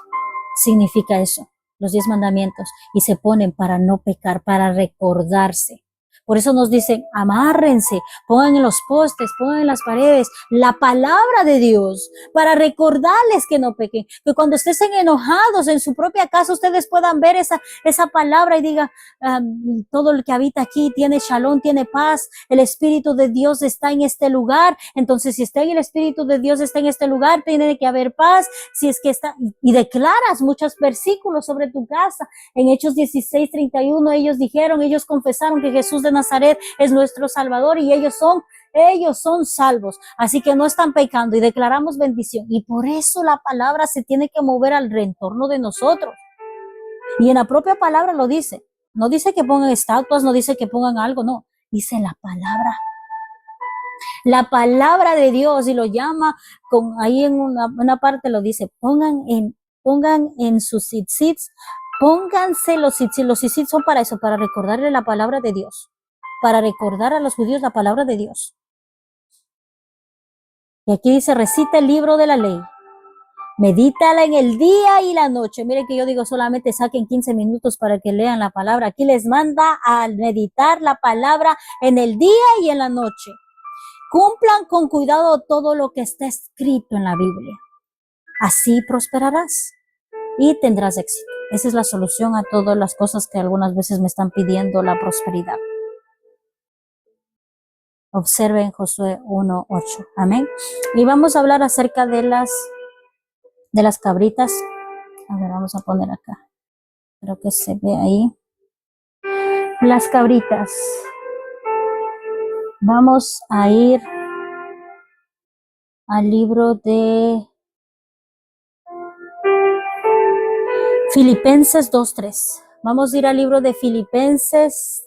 significa eso, los 10 mandamientos, y se ponen para no pecar, para recordarse. Por eso nos dicen, amárrense, pongan en los postes, pongan en las paredes la palabra de Dios para recordarles que no pequen. Que cuando estén enojados en su propia casa, ustedes puedan ver esa palabra y digan, todo el que habita aquí tiene shalom, tiene paz, el Espíritu de Dios está en este lugar. Entonces, si está en el Espíritu de Dios está en este lugar, tiene que haber paz. Si es que está, y declaras muchos versículos sobre tu casa. En Hechos 16:31, ellos confesaron que Jesús de Nazaret es nuestro Salvador y ellos son salvos, así que no están pecando y declaramos bendición. Y por eso la palabra se tiene que mover al retorno de nosotros. Y en la propia palabra lo dice. No dice que pongan estatuas, no dice que pongan algo, no. Dice la palabra. La palabra de Dios, y lo llama, ahí en una parte lo dice, pongan en sus tzitzits, pónganse los tzitzits. Los tzitzits son para eso, para recordarle la palabra de Dios, para recordar a los judíos la palabra de Dios. Y aquí dice, recita el libro de la ley, medítala en el día y la noche. Mire que yo digo, solamente saquen 15 minutos para que lean la palabra. Aquí les manda a meditar la palabra en el día y en la noche. Cumplan con cuidado todo lo que está escrito en la Biblia. Así prosperarás y tendrás éxito. Esa es la solución a todas las cosas que algunas veces me están pidiendo la prosperidad. Observen Josué 1:8. Amén. Y vamos a hablar acerca de las cabritas. A ver, vamos a poner acá. Creo que se ve ahí. Las cabritas. Vamos a ir al libro de Filipenses 2:3. Vamos a ir al libro de Filipenses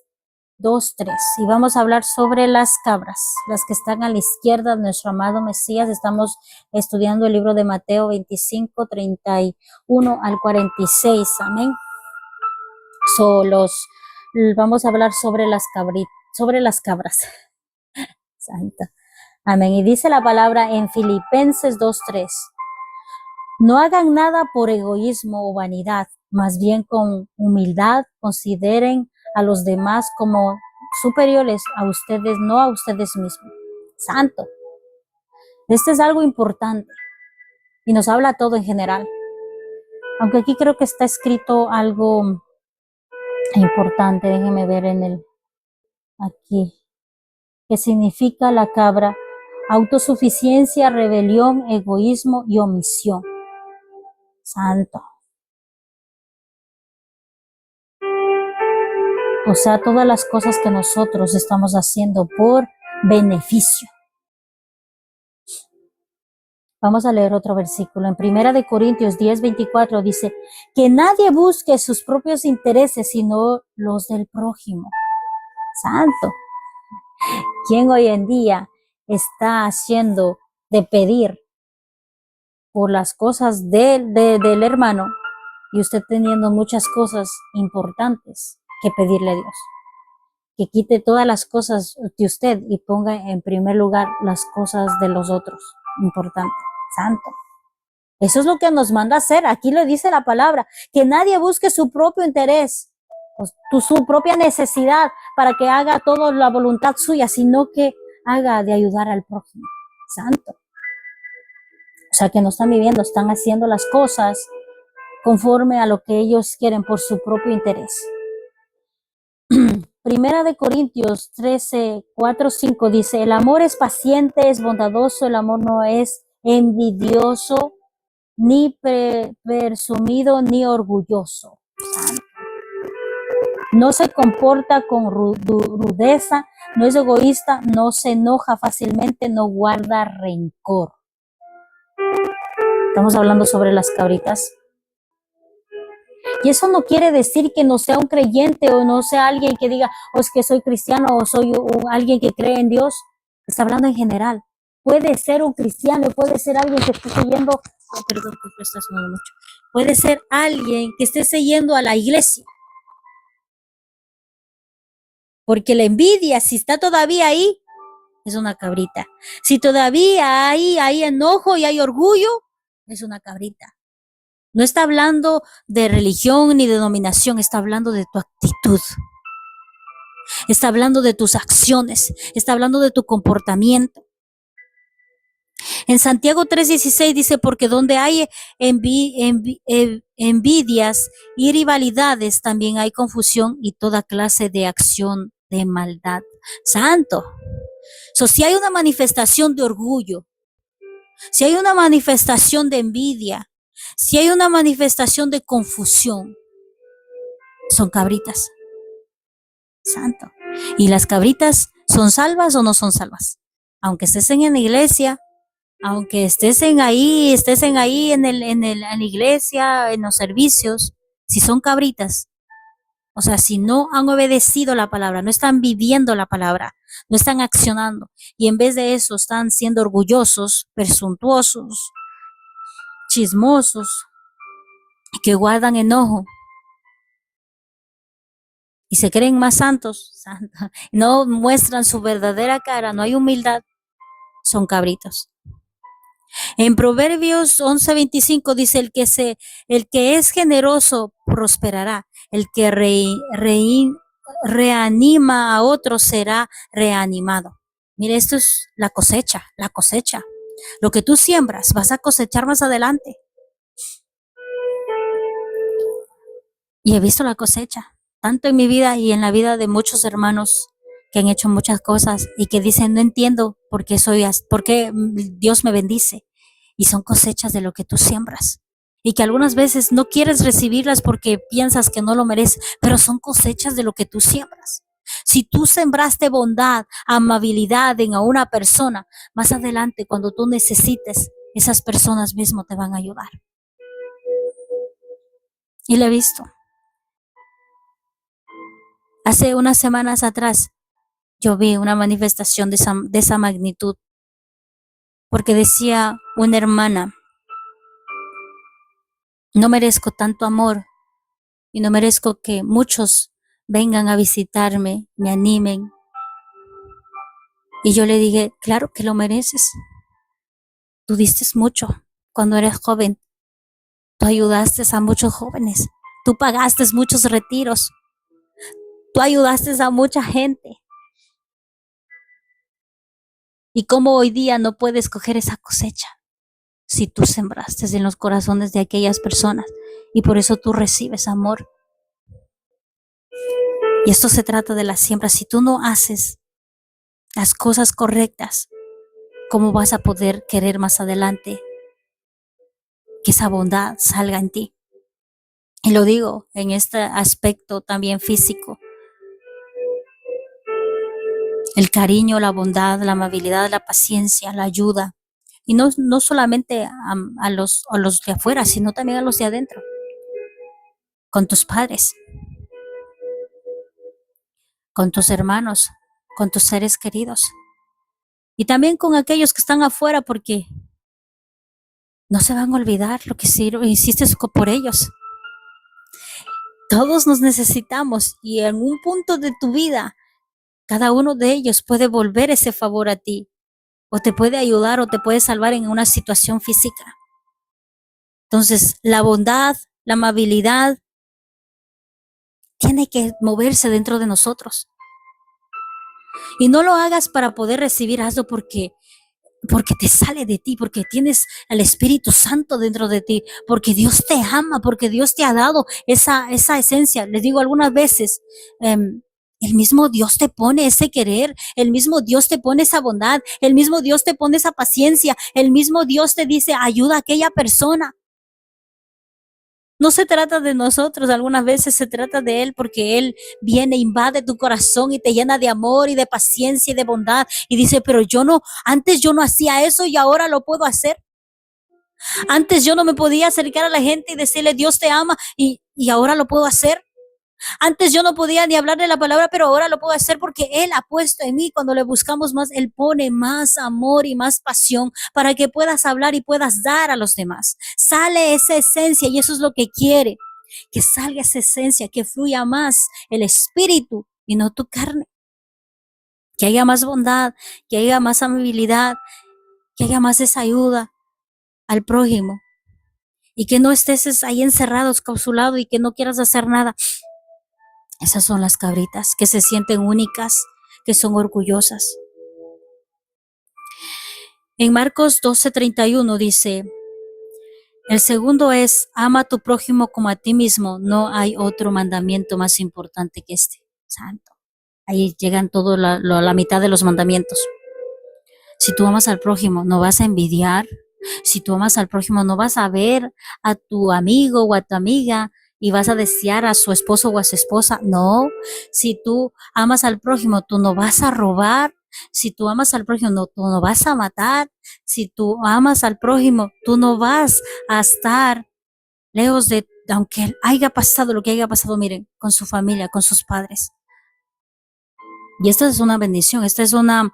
2:3 y vamos a hablar sobre las cabras, las que están a la izquierda de nuestro amado Mesías. Estamos estudiando el libro de Mateo 25:31 al 46. Amén. Vamos a hablar sobre las cabras. Santa. Amén. Y dice la palabra en Filipenses 2:3. No hagan nada por egoísmo o vanidad, más bien con humildad consideren a los demás como superiores a ustedes, no a ustedes mismos. Santo. Este es algo importante y nos habla todo en general. Aunque aquí creo que está escrito algo importante, déjenme ver aquí. ¿Qué significa la cabra? Autosuficiencia, rebelión, egoísmo y omisión. Santo. O sea, todas las cosas que nosotros estamos haciendo por beneficio. Vamos a leer otro versículo. En 1 Corintios 10:24 dice, que nadie busque sus propios intereses, sino los del prójimo. Santo. ¿Quién hoy en día está haciendo de pedir por las cosas del hermano y usted teniendo muchas cosas importantes que pedirle a Dios? Que quite todas las cosas de usted y ponga en primer lugar las cosas de los otros. Importante. Santo. Eso es lo que nos manda a hacer. Aquí lo dice la palabra, que nadie busque su propio interés, su propia necesidad para que haga todo la voluntad suya, sino que haga de ayudar al prójimo. Santo. O sea, que no están viviendo, están haciendo las cosas conforme a lo que ellos quieren por su propio interés. Primera de Corintios 13, 4, 5 dice, el amor es paciente, es bondadoso, el amor no es envidioso, ni presumido, ni orgulloso. No se comporta con rudeza, no es egoísta, no se enoja fácilmente, no guarda rencor. Estamos hablando sobre las cabritas. Y eso no quiere decir que no sea un creyente o no sea alguien que diga, o es que soy cristiano o soy alguien que cree en Dios. Está hablando en general. Puede ser un cristiano, puede ser alguien que esté siguiendo, perdón, porque está sonando mucho. Puede ser alguien que esté siguiendo a la iglesia. Porque la envidia, si está todavía ahí, es una cabrita. Si todavía hay enojo y hay orgullo, es una cabrita. No está hablando de religión ni de denominación, está hablando de tu actitud. Está hablando de tus acciones, está hablando de tu comportamiento. En Santiago 3:16 dice, porque donde hay envidias y rivalidades, también hay confusión y toda clase de acción de maldad. Santo. Si hay una manifestación de orgullo, si hay una manifestación de envidia, si hay una manifestación de confusión, son cabritas. Santo. ¿Y las cabritas son salvas o no son salvas? Aunque estés en la iglesia, aunque estés en la iglesia, en los servicios, si son cabritas, o sea, si no han obedecido la palabra, no están viviendo la palabra, no están accionando, y en vez de eso están siendo orgullosos, presuntuosos, chismosos, que guardan enojo y se creen más santos, no muestran su verdadera cara, no hay humildad, son cabritos. En Proverbios 11:25 dice, el que es generoso prosperará, el que reanima a otro será reanimado. Mire, esto es la cosecha. Lo que tú siembras vas a cosechar más adelante. Y he visto la cosecha, tanto en mi vida y en la vida de muchos hermanos que han hecho muchas cosas y que dicen, no entiendo por qué Dios me bendice. Y son cosechas de lo que tú siembras. Y que algunas veces no quieres recibirlas porque piensas que no lo mereces, pero son cosechas de lo que tú siembras. Si tú sembraste bondad, amabilidad en a una persona, más adelante cuando tú necesites, esas personas mismo te van a ayudar. Y lo he visto. Hace unas semanas atrás, yo vi una manifestación de esa magnitud, porque decía una hermana, no merezco tanto amor y no merezco que muchos vengan a visitarme, me animen. Y yo le dije, claro que lo mereces. Tú diste mucho cuando eres joven. Tú ayudaste a muchos jóvenes. Tú pagaste muchos retiros. Tú ayudaste a mucha gente. ¿Y cómo hoy día no puedes coger esa cosecha? Si tú sembraste en los corazones de aquellas personas y por eso tú recibes amor. Y esto se trata de la siembra. Si tú no haces las cosas correctas, ¿cómo vas a poder querer más adelante que esa bondad salga en ti? Y lo digo en este aspecto también físico. El cariño, la bondad, la amabilidad, la paciencia, la ayuda. Y no solamente a los de afuera, sino también a los de adentro. Con tus padres, con tus hermanos, con tus seres queridos. Y también con aquellos que están afuera, porque no se van a olvidar lo que hiciste por ellos. Todos nos necesitamos y en un punto de tu vida, cada uno de ellos puede volver ese favor a ti, o te puede ayudar o te puede salvar en una situación física. Entonces, la bondad, la amabilidad, tiene que moverse dentro de nosotros. Y no lo hagas para poder recibir, hazlo porque porque te sale de ti, porque tienes el Espíritu Santo dentro de ti, porque Dios te ama, porque Dios te ha dado esa esencia. Les digo algunas veces, el mismo Dios te pone ese querer, el mismo Dios te pone esa bondad, el mismo Dios te pone esa paciencia, el mismo Dios te dice, ayuda a aquella persona. No se trata de nosotros, algunas veces se trata de Él, porque Él viene, invade tu corazón y te llena de amor y de paciencia y de bondad. Y dice, pero antes yo no hacía eso y ahora lo puedo hacer. Antes yo no me podía acercar a la gente y decirle, Dios te ama y ahora lo puedo hacer. Antes yo no podía ni hablarle la palabra, pero ahora lo puedo hacer porque Él ha puesto en mí. Cuando le buscamos más, Él pone más amor y más pasión para que puedas hablar y puedas dar a los demás. Sale esa esencia y eso es lo que quiere, que salga esa esencia, que fluya más el espíritu y no tu carne. Que haya más bondad, que haya más amabilidad, que haya más esa ayuda al prójimo y que no estés ahí encerrado, clausulado y que no quieras hacer nada. Esas son las cabritas que se sienten únicas, que son orgullosas. En Marcos 12:31 dice, el segundo es, ama a tu prójimo como a ti mismo. No hay otro mandamiento más importante que este. Santo. Ahí llegan todo la mitad de los mandamientos. Si tú amas al prójimo, no vas a envidiar. Si tú amas al prójimo, no vas a ver a tu amigo o a tu amiga y vas a desear a su esposo o a su esposa. No. Si tú amas al prójimo, tú no vas a robar. Si tú amas al prójimo, tú no vas a matar. Si tú amas al prójimo, tú no vas a estar lejos de, aunque haya pasado lo que haya pasado, miren, con su familia, con sus padres. Y esta es una bendición, esta es una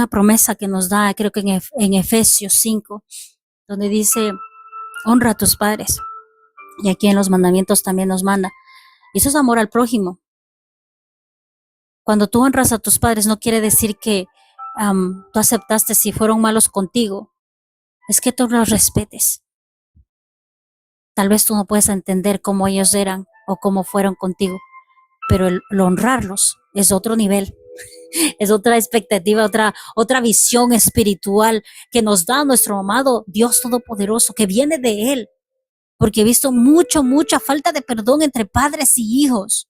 promesa que nos da, creo que en Efesios 5, donde dice, honra a tus padres. Y aquí en los mandamientos también nos manda. Y eso es amor al prójimo. Cuando tú honras a tus padres, no quiere decir que tú aceptaste si fueron malos contigo. Es que tú los respetes. Tal vez tú no puedes entender cómo ellos eran o cómo fueron contigo, pero el honrarlos es otro nivel. Es otra expectativa, otra visión espiritual que nos da nuestro amado Dios Todopoderoso, que viene de Él. Porque he visto mucha falta de perdón entre padres y hijos.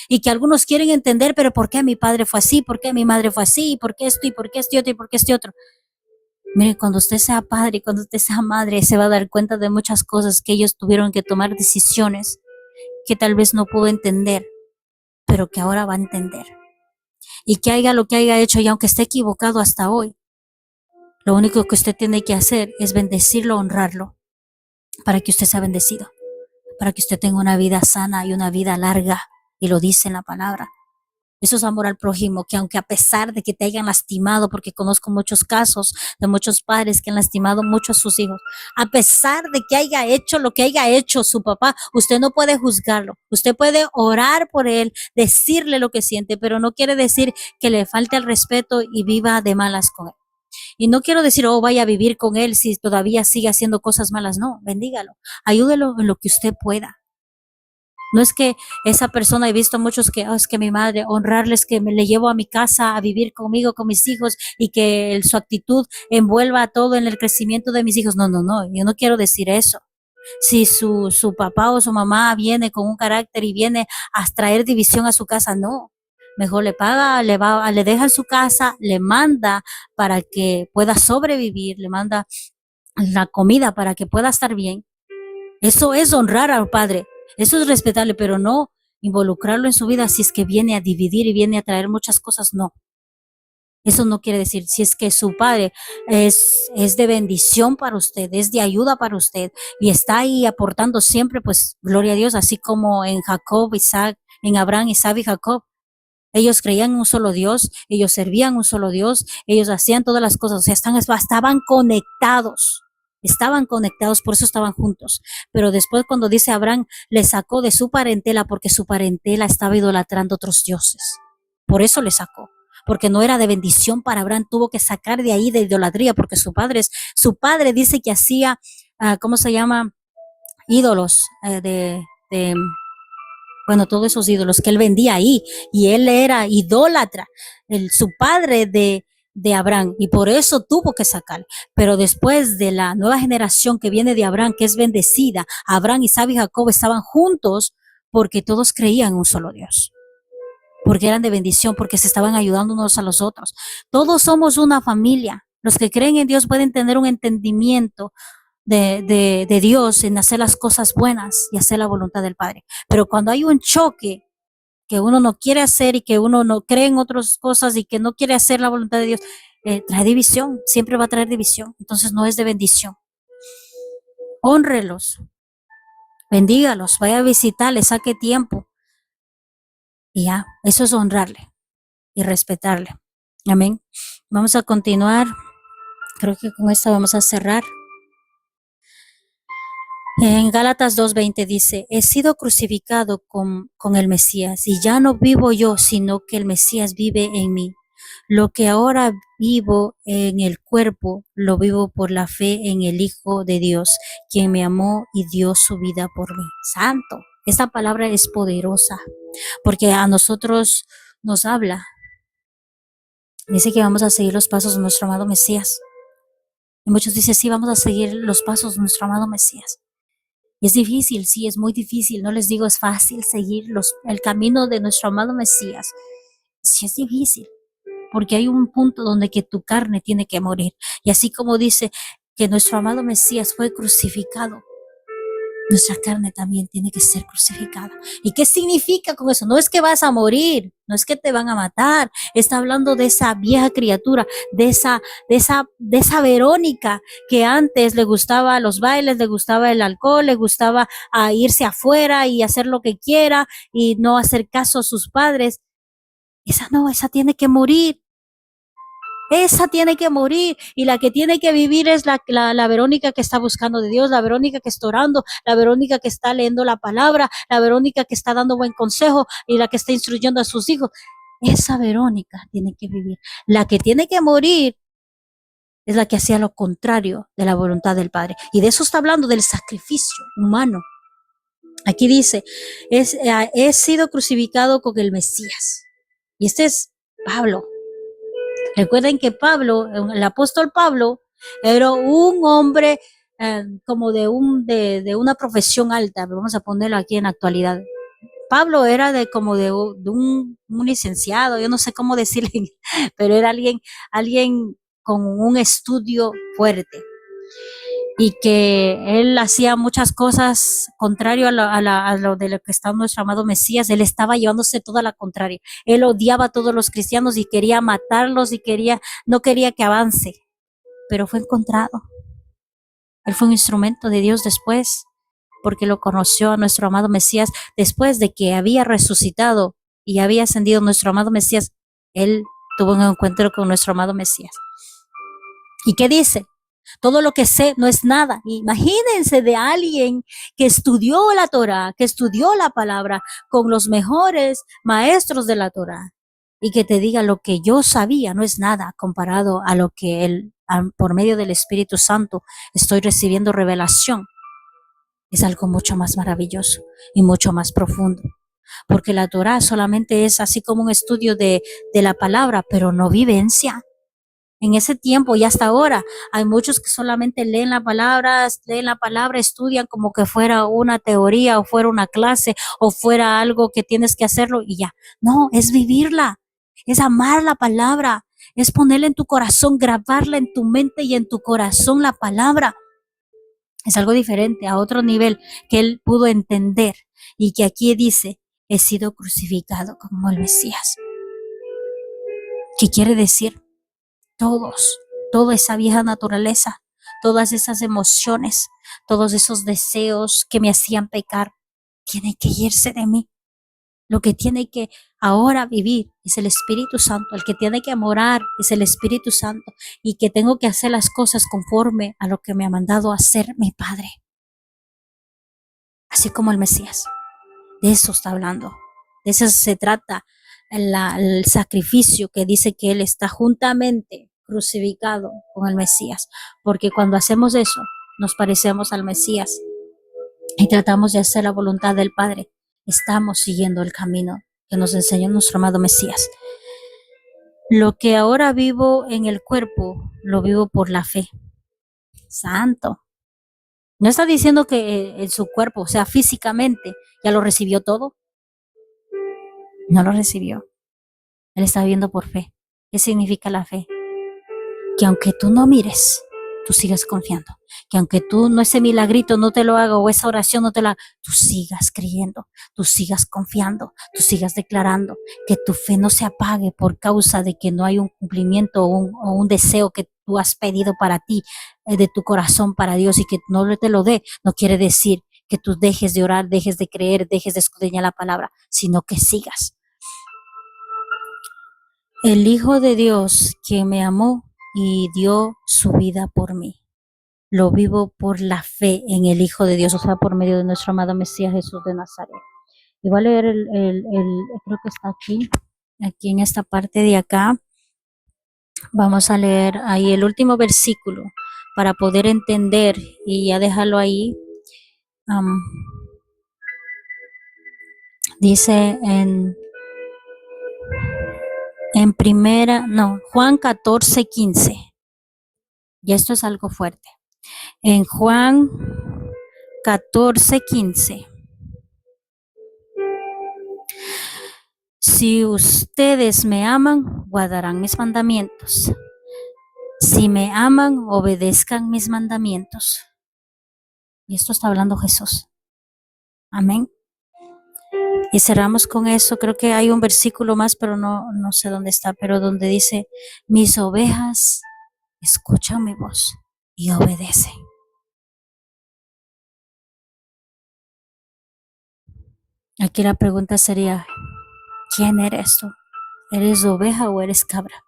Y que algunos quieren entender, pero ¿por qué mi padre fue así? ¿Por qué mi madre fue así? ¿Y por qué esto? ¿Y por qué este otro? ¿Y por qué este otro? Mire, cuando usted sea padre y cuando usted sea madre, se va a dar cuenta de muchas cosas que ellos tuvieron que tomar decisiones que tal vez no pudo entender, pero que ahora va a entender. Y que haga lo que haya hecho, y aunque esté equivocado hasta hoy, lo único que usted tiene que hacer es bendecirlo, honrarlo, para que usted sea bendecido, para que usted tenga una vida sana y una vida larga, y lo dice en la palabra. Eso es amor al prójimo, que aunque a pesar de que te hayan lastimado, porque conozco muchos casos de muchos padres que han lastimado mucho a sus hijos, a pesar de que haya hecho lo que haya hecho su papá, usted no puede juzgarlo, usted puede orar por él, decirle lo que siente, pero no quiere decir que le falte el respeto y viva de malas con él. Y no quiero decir, oh, vaya a vivir con él si todavía sigue haciendo cosas malas, no, bendígalo, ayúdelo en lo que usted pueda. No es que esa persona, he visto muchos que, es que mi madre, honrarles, que me le llevo a mi casa a vivir conmigo, con mis hijos, y que su actitud envuelva todo en el crecimiento de mis hijos. No, yo no quiero decir eso. Si su papá o su mamá viene con un carácter y viene a traer división a su casa, no. Mejor le paga, le deja en su casa, le manda para que pueda sobrevivir, le manda la comida para que pueda estar bien. Eso es honrar al padre. Eso es respetable, pero no involucrarlo en su vida si es que viene a dividir y viene a traer muchas cosas, no. Eso no quiere decir, si es que su padre es de bendición para usted, es de ayuda para usted y está ahí aportando siempre, pues gloria a Dios, así como en Jacob, Isaac, en Abraham, Isaac y Jacob. Ellos creían en un solo Dios, ellos servían a un solo Dios, ellos hacían todas las cosas, o sea, estaban conectados. Estaban conectados, por eso estaban juntos. Pero después cuando dice Abraham, le sacó de su parentela porque su parentela estaba idolatrando otros dioses. Por eso le sacó. Porque no era de bendición para Abraham, tuvo que sacar de ahí de idolatría, porque su padre dice que hacía, ¿cómo se llama? Ídolos, bueno, todos esos ídolos que él vendía ahí, y él era idólatra. Su padre de Abraham y por eso tuvo que sacar. Pero después de la nueva generación que viene de Abraham, que es bendecida, Abraham, Isaac y Jacob estaban juntos porque todos creían en un solo Dios, porque eran de bendición, porque se estaban ayudando unos a los otros. Todos somos una familia. Los que creen en Dios pueden tener un entendimiento de Dios en hacer las cosas buenas y hacer la voluntad del Padre. Pero cuando hay un choque que uno no quiere hacer y que uno no cree en otras cosas y que no quiere hacer la voluntad de Dios, trae división, siempre va a traer división. Entonces no es de bendición. Hónrelos, bendígalos, vaya a visitarles, saque tiempo. Y ya, eso es honrarle y respetarle. Amén. Vamos a continuar. Creo que con esto vamos a cerrar. En Gálatas 2:20 dice, he sido crucificado con el Mesías y ya no vivo yo, sino que el Mesías vive en mí. Lo que ahora vivo en el cuerpo, lo vivo por la fe en el Hijo de Dios, quien me amó y dio su vida por mí. Santo. Esta palabra es poderosa porque a nosotros nos habla. Dice que vamos a seguir los pasos de nuestro amado Mesías. Y muchos dicen, sí, vamos a seguir los pasos de nuestro amado Mesías. Y es difícil, sí, es muy difícil. No les digo es fácil seguir el camino de nuestro amado Mesías. Sí es difícil, porque hay un punto donde que tu carne tiene que morir. Y así como dice que nuestro amado Mesías fue crucificado, nuestra carne también tiene que ser crucificada. ¿Y qué significa con eso? No es que vas a morir, no es que te van a matar. Está hablando de esa vieja criatura, de esa Verónica que antes le gustaba los bailes, le gustaba el alcohol, le gustaba irse afuera y hacer lo que quiera y no hacer caso a sus padres. Esa tiene que morir. Esa tiene que morir y la que tiene que vivir es la Verónica que está buscando de Dios, la Verónica que está orando, la Verónica que está leyendo la palabra, la Verónica que está dando buen consejo y la que está instruyendo a sus hijos. Esa Verónica tiene que vivir. La que tiene que morir es la que hacía lo contrario de la voluntad del Padre. Y de eso está hablando, del sacrificio humano. Aquí dice, he sido crucificado con el Mesías. Y este es Pablo. Recuerden que Pablo, el apóstol Pablo, era un hombre como de una profesión alta. Vamos a ponerlo aquí en la actualidad. Pablo era como de un licenciado, yo no sé cómo decirle, pero era alguien con un estudio fuerte y que él hacía muchas cosas contrario a lo de lo que está nuestro amado Mesías. Él estaba llevándose toda la contraria. Él odiaba a todos los cristianos y quería matarlos y no quería que avance, pero fue encontrado. Él fue un instrumento de Dios después, porque lo conoció a nuestro amado Mesías después de que había resucitado y había ascendido nuestro amado Mesías. Él tuvo un encuentro con nuestro amado Mesías. ¿Y qué dice? Todo lo que sé no es nada. Imagínense de alguien que estudió la Torah, que estudió la palabra con los mejores maestros de la Torah y que te diga lo que yo sabía no es nada comparado a lo que él, por medio del Espíritu Santo, estoy recibiendo revelación. Es algo mucho más maravilloso y mucho más profundo. Porque la Torah solamente es así como un estudio de la palabra, pero no vivencia. En ese tiempo y hasta ahora hay muchos que solamente leen la palabra, estudian como que fuera una teoría o fuera una clase o fuera algo que tienes que hacerlo y ya. No, es vivirla, es amar la palabra, es ponerla en tu corazón, grabarla en tu mente y en tu corazón la palabra. Es algo diferente, a otro nivel que él pudo entender y que aquí dice, he sido crucificado como el Mesías. ¿Qué quiere decir? Toda esa vieja naturaleza, todas esas emociones, todos esos deseos que me hacían pecar, tienen que irse de mí. Lo que tiene que ahora vivir es el Espíritu Santo, el que tiene que morar es el Espíritu Santo y que tengo que hacer las cosas conforme a lo que me ha mandado a hacer mi Padre. Así como el Mesías. De eso está hablando. De eso se trata el sacrificio que dice que Él está juntamente crucificado con el Mesías. Porque cuando hacemos eso, nos parecemos al Mesías y tratamos de hacer la voluntad del Padre. Estamos siguiendo el camino que nos enseñó nuestro amado Mesías. Lo que ahora vivo en el cuerpo, lo vivo por la fe. Santo. No está diciendo que en su cuerpo, o sea, físicamente, ya lo recibió todo. No lo recibió. Él está viviendo por fe. ¿Qué significa la fe? Que aunque tú no mires, tú sigas confiando. Que aunque tú no ese milagrito no te lo haga o esa oración no te la, tú sigas creyendo, tú sigas confiando, tú sigas declarando, que tu fe no se apague por causa de que no hay un cumplimiento o un deseo que tú has pedido para ti, de tu corazón para Dios y que no te lo dé. No quiere decir que tú dejes de orar, dejes de creer, dejes de escudriñar la palabra, sino que sigas. El Hijo de Dios, quien me amó y dio su vida por mí. Lo vivo por la fe en el Hijo de Dios, o sea, por medio de nuestro amado Mesías Jesús de Nazaret. Y voy a leer creo que está aquí en esta parte de acá. Vamos a leer ahí el último versículo para poder entender y ya dejarlo ahí. Dice Juan 14:15. Y esto es algo fuerte. En Juan 14:15. Si ustedes me aman, guardarán mis mandamientos. Si me aman, obedezcan mis mandamientos. Y esto está hablando Jesús. Amén. Y cerramos con eso. Creo que hay un versículo más, pero no sé dónde está, pero donde dice, mis ovejas escuchan mi voz y obedecen. Aquí la pregunta sería, ¿quién eres tú? ¿Eres oveja o eres cabra?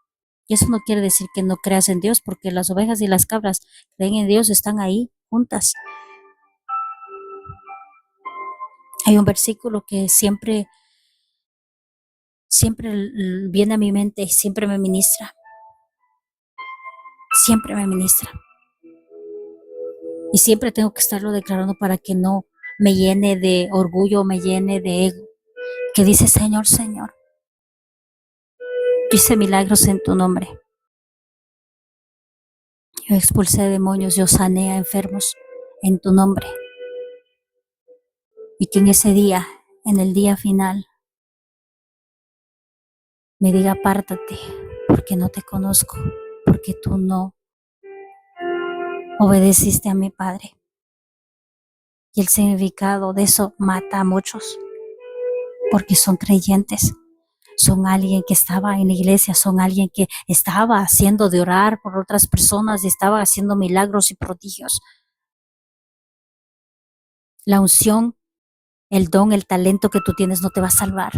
Y eso no quiere decir que no creas en Dios, porque las ovejas y las cabras creen en Dios, están ahí juntas. Hay un versículo que siempre viene a mi mente y siempre me ministra. Siempre me ministra. Y siempre tengo que estarlo declarando para que no me llene de orgullo, me llene de ego. Que dice, Señor, Señor, yo hice milagros en tu nombre. Yo expulsé demonios, yo sané a enfermos en tu nombre. Y que en ese día, en el día final, me diga, apártate, porque no te conozco, porque tú no obedeciste a mi Padre. Y el significado de eso mata a muchos, porque son creyentes, son alguien que estaba en la iglesia, son alguien que estaba haciendo de orar por otras personas y estaba haciendo milagros y prodigios. La unción, el don, el talento que tú tienes no te va a salvar.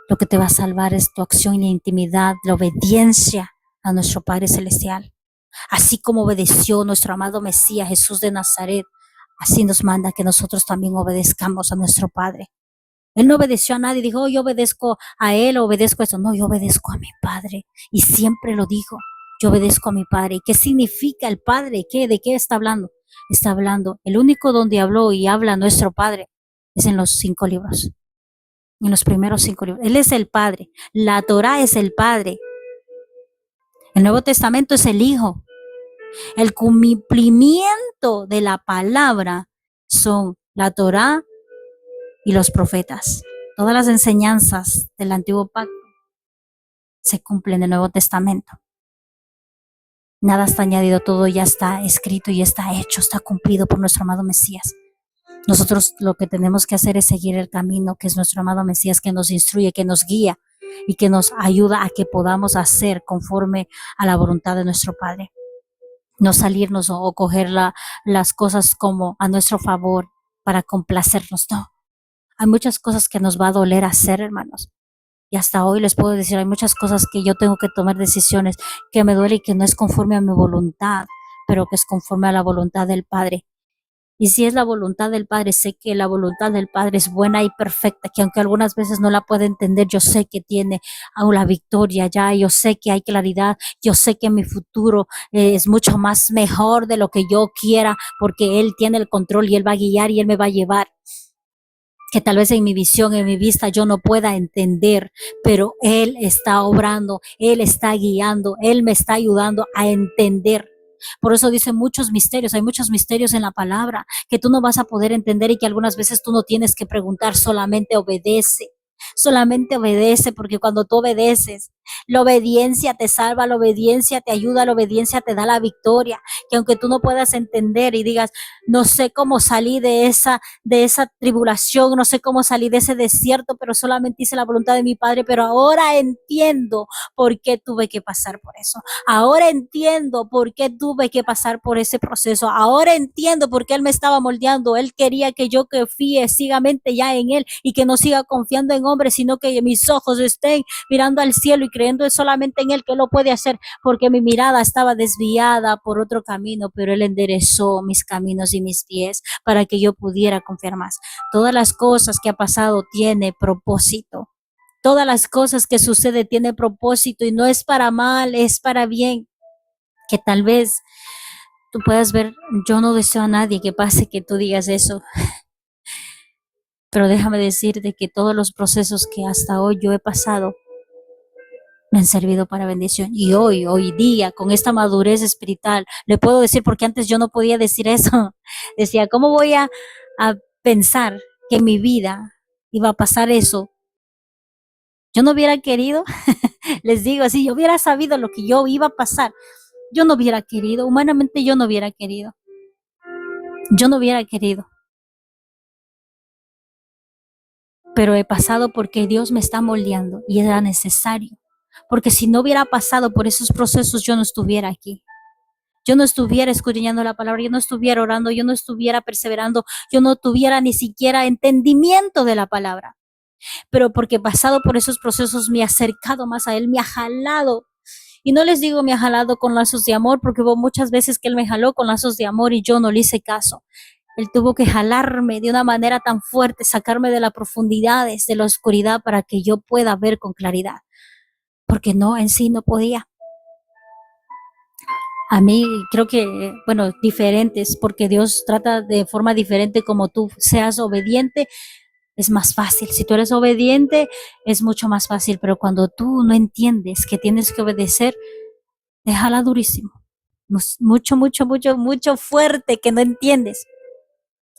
Lo que te va a salvar es tu acción y la intimidad, la obediencia a nuestro Padre Celestial. Así como obedeció nuestro amado Mesías Jesús de Nazaret, así nos manda que nosotros también obedezcamos a nuestro Padre. Él no obedeció a nadie, dijo, yo obedezco a él, obedezco a eso. No, yo obedezco a mi Padre. Y siempre lo digo, yo obedezco a mi Padre. ¿Y qué significa el Padre? ¿De qué está hablando? Está hablando, el único donde habló y habla nuestro Padre es en los 5 libros. En los primeros 5 libros. Él es el Padre. La Torá es el Padre. El Nuevo Testamento es el Hijo. El cumplimiento de la palabra son la Torá y los profetas. Todas las enseñanzas del Antiguo Pacto se cumplen en el Nuevo Testamento. Nada está añadido, todo ya está escrito y está hecho, está cumplido por nuestro amado Mesías. Nosotros lo que tenemos que hacer es seguir el camino que es nuestro amado Mesías, que nos instruye, que nos guía y que nos ayuda a que podamos hacer conforme a la voluntad de nuestro Padre. No salirnos o coger las cosas como a nuestro favor para complacernos, no. Hay muchas cosas que nos va a doler hacer, hermanos. Y hasta hoy les puedo decir, hay muchas cosas que yo tengo que tomar decisiones que me duele y que no es conforme a mi voluntad, pero que es conforme a la voluntad del Padre. Y si es la voluntad del Padre, sé que la voluntad del Padre es buena y perfecta, que aunque algunas veces no la pueda entender, yo sé que tiene aún la victoria ya, yo sé que hay claridad, yo sé que mi futuro es mucho más mejor de lo que yo quiera, porque Él tiene el control y Él va a guiar y Él me va a llevar. que tal vez en mi visión, en mi vista, yo no pueda entender, pero Él está obrando, Él está guiando, Él me está ayudando a entender. Por eso dice muchos misterios, hay muchos misterios en la palabra que tú no vas a poder entender y que algunas veces tú no tienes que preguntar, solamente obedece. Solamente obedece, porque cuando tú obedeces, la obediencia te salva, la obediencia te ayuda, la obediencia te da la victoria. Que aunque tú no puedas entender y digas, no sé cómo salí de esa tribulación, no sé cómo salí de ese desierto, pero solamente hice la voluntad de mi Padre, pero ahora entiendo por qué tuve que pasar por eso. Ahora entiendo por qué tuve que pasar por ese proceso. Ahora entiendo por qué Él me estaba moldeando. Él quería que yo confíe ciegamente ya en Él y que no siga confiando en hombres, sino que mis ojos estén mirando al cielo y creyendo solamente en Él, que lo puede hacer, porque mi mirada estaba desviada por otro camino, pero Él enderezó mis caminos y mis pies para que yo pudiera confiar más. Todas las cosas que ha pasado tiene propósito. Todas las cosas que sucede tiene propósito y no es para mal, es para bien. Que tal vez tú puedas ver, yo no deseo a nadie que pase que tú digas eso, pero déjame decirte que todos los procesos que hasta hoy yo he pasado me han servido para bendición. Y hoy día, con esta madurez espiritual, le puedo decir, porque antes yo no podía decir eso. Decía, ¿cómo voy a pensar que en mi vida iba a pasar eso? Yo no hubiera querido, les digo, si yo hubiera sabido lo que yo iba a pasar, yo no hubiera querido, humanamente yo no hubiera querido. Yo no hubiera querido. Pero he pasado porque Dios me está moldeando y era necesario. Porque si no hubiera pasado por esos procesos, yo no estuviera aquí. Yo no estuviera escudriñando la palabra, yo no estuviera orando, yo no estuviera perseverando, yo no tuviera ni siquiera entendimiento de la palabra. Pero porque he pasado por esos procesos me he acercado más a Él, me ha jalado. Y no les digo me ha jalado con lazos de amor, porque hubo muchas veces que Él me jaló con lazos de amor y yo no le hice caso. Él tuvo que jalarme de una manera tan fuerte, sacarme de las profundidades, de la oscuridad, para que yo pueda ver con claridad. Porque no, en sí no podía. A mí creo que, bueno, diferentes, porque Dios trata de forma diferente. Como tú seas obediente, es más fácil. Si tú eres obediente, es mucho más fácil, pero cuando tú no entiendes que tienes que obedecer, déjala durísimo. Mucho fuerte que no entiendes.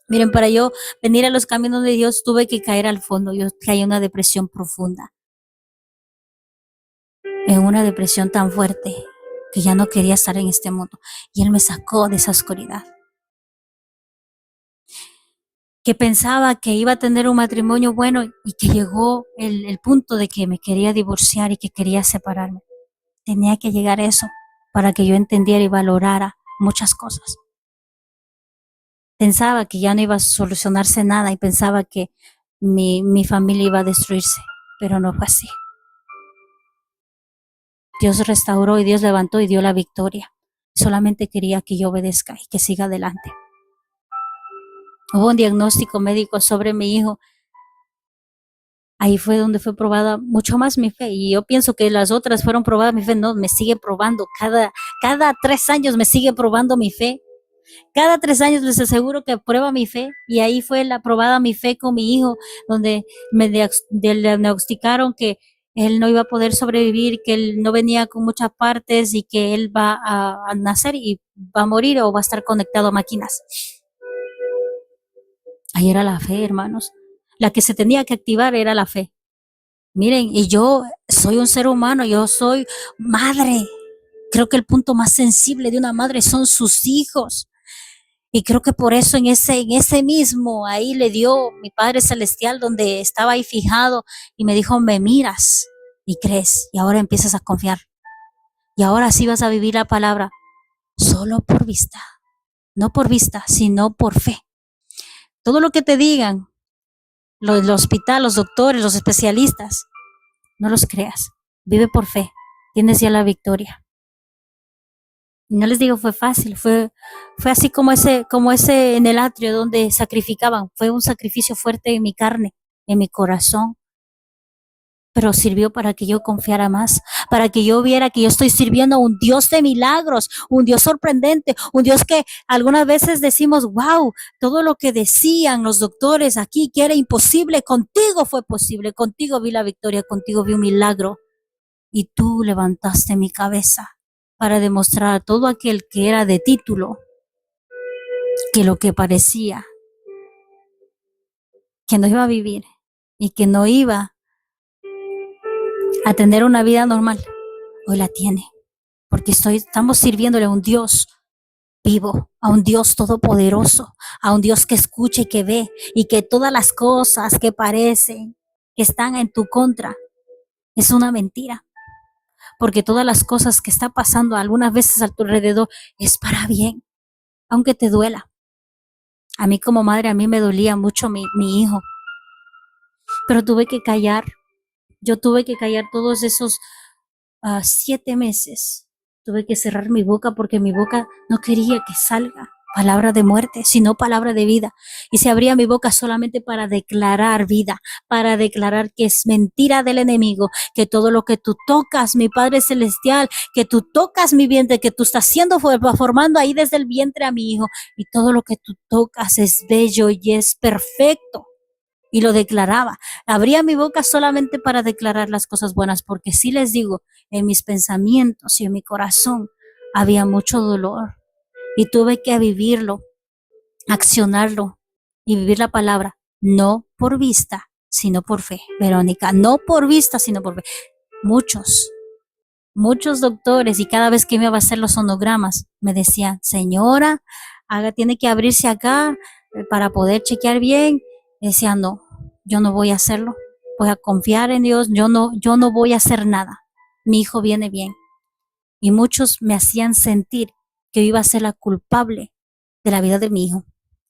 Miren, para yo venir a los caminos de Dios tuve que caer al fondo. Yo caí en una depresión profunda, en una depresión tan fuerte que ya no quería estar en este mundo. Y Él me sacó de esa oscuridad. Que pensaba que iba a tener un matrimonio bueno y que llegó el punto de que me quería divorciar y que quería separarme. Tenía que llegar eso para que yo entendiera y valorara muchas cosas. Pensaba que ya no iba a solucionarse nada y pensaba que mi familia iba a destruirse, pero no fue así. Dios restauró y Dios levantó y dio la victoria. Solamente quería que yo obedezca y que siga adelante. Hubo un diagnóstico médico sobre mi hijo. Ahí fue donde fue probada mucho más mi fe. Y yo pienso que las otras fueron probadas mi fe. No, me sigue probando. Cada 3 años me sigue probando mi fe. Cada 3 años les aseguro que prueba mi fe. Y ahí fue la probada mi fe con mi hijo, donde me diagnosticaron que él no iba a poder sobrevivir, que él no venía con muchas partes y que él va a nacer y va a morir o va a estar conectado a máquinas. Ahí era la fe, hermanos. La que se tenía que activar era la fe. Miren, y yo soy un ser humano, yo soy madre. Creo que el punto más sensible de una madre son sus hijos. Y creo que por eso en ese mismo, ahí le dio mi Padre Celestial, donde estaba ahí fijado, y me dijo, me miras y crees, y ahora empiezas a confiar. Y ahora sí vas a vivir la palabra, solo por vista. No por vista, sino por fe. Todo lo que te digan, el hospital, los doctores, los especialistas, no los creas. Vive por fe. Tienes ya la victoria. Y no les digo fue fácil, fue así como ese en el atrio donde sacrificaban. Fue un sacrificio fuerte en mi carne, en mi corazón. pero sirvió para que yo confiara más, para que yo viera que yo estoy sirviendo a un Dios de milagros, un Dios sorprendente, un Dios que algunas veces decimos, wow, todo lo que decían los doctores aquí que era imposible, contigo fue posible, contigo vi la victoria, contigo vi un milagro y tú levantaste mi cabeza para demostrar a todo aquel que era de título que lo que parecía que no iba a vivir y que no iba a tener una vida normal, hoy la tiene, porque estamos sirviéndole a un Dios vivo, a un Dios todopoderoso, a un Dios que escucha y que ve, y que todas las cosas que parecen que están en tu contra es una mentira, porque todas las cosas que está pasando algunas veces a tu alrededor es para bien, aunque te duela. A mí como madre, a mí me dolía mucho mi hijo, pero tuve que callar. Yo tuve que callar todos esos 7 meses. Tuve que cerrar mi boca porque mi boca no quería que salga palabra de muerte, sino palabra de vida. Y se abría mi boca solamente para declarar vida, para declarar que es mentira del enemigo, que todo lo que tú tocas, mi Padre Celestial, que tú tocas mi vientre, que tú estás haciendo, formando ahí desde el vientre a mi hijo, y todo lo que tú tocas es bello y es perfecto. Y lo declaraba. Abría mi boca solamente para declarar las cosas buenas, porque sí les digo, en mis pensamientos y en mi corazón había mucho dolor y tuve que vivirlo, accionarlo y vivir la palabra, no por vista, sino por fe. Verónica, no por vista, sino por fe. Muchos doctores, y cada vez que me iba a hacer los sonogramas, me decían, señora, tiene que abrirse acá para poder chequear bien. Y decía, no, yo no voy a hacerlo, voy a confiar en Dios, yo no voy a hacer nada. Mi hijo viene bien. Y muchos me hacían sentir que yo iba a ser la culpable de la vida de mi hijo.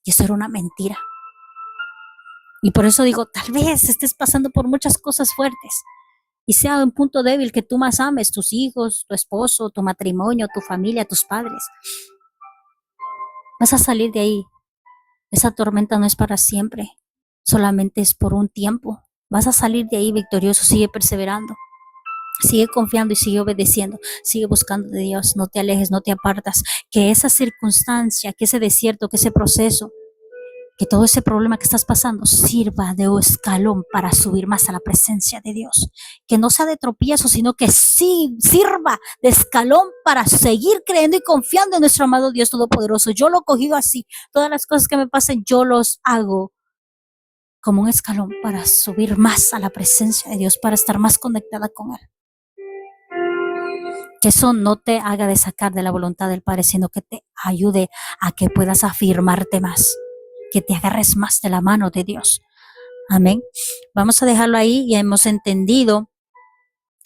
Y eso era una mentira. Y por eso digo, tal vez estés pasando por muchas cosas fuertes y sea un punto débil que tú más ames, tus hijos, tu esposo, tu matrimonio, tu familia, tus padres. Vas a salir de ahí. Esa tormenta no es para siempre, solamente es por un tiempo. Vas a salir de ahí victorioso, sigue perseverando. Sigue confiando y sigue obedeciendo, sigue buscando de Dios, no te alejes, no te apartas, que esa circunstancia, que ese desierto, que ese proceso, que todo ese problema que estás pasando sirva de escalón para subir más a la presencia de Dios, que no sea de tropiezo, sino que sí sirva de escalón para seguir creyendo y confiando en nuestro amado Dios Todopoderoso. Yo lo he cogido así, todas las cosas que me pasen, yo los hago como un escalón para subir más a la presencia de Dios, para estar más conectada con Él. Que eso no te haga de sacar de la voluntad del Padre, sino que te ayude a que puedas afirmarte más, que te agarres más de la mano de Dios. Amén. Vamos a dejarlo ahí. Y hemos entendido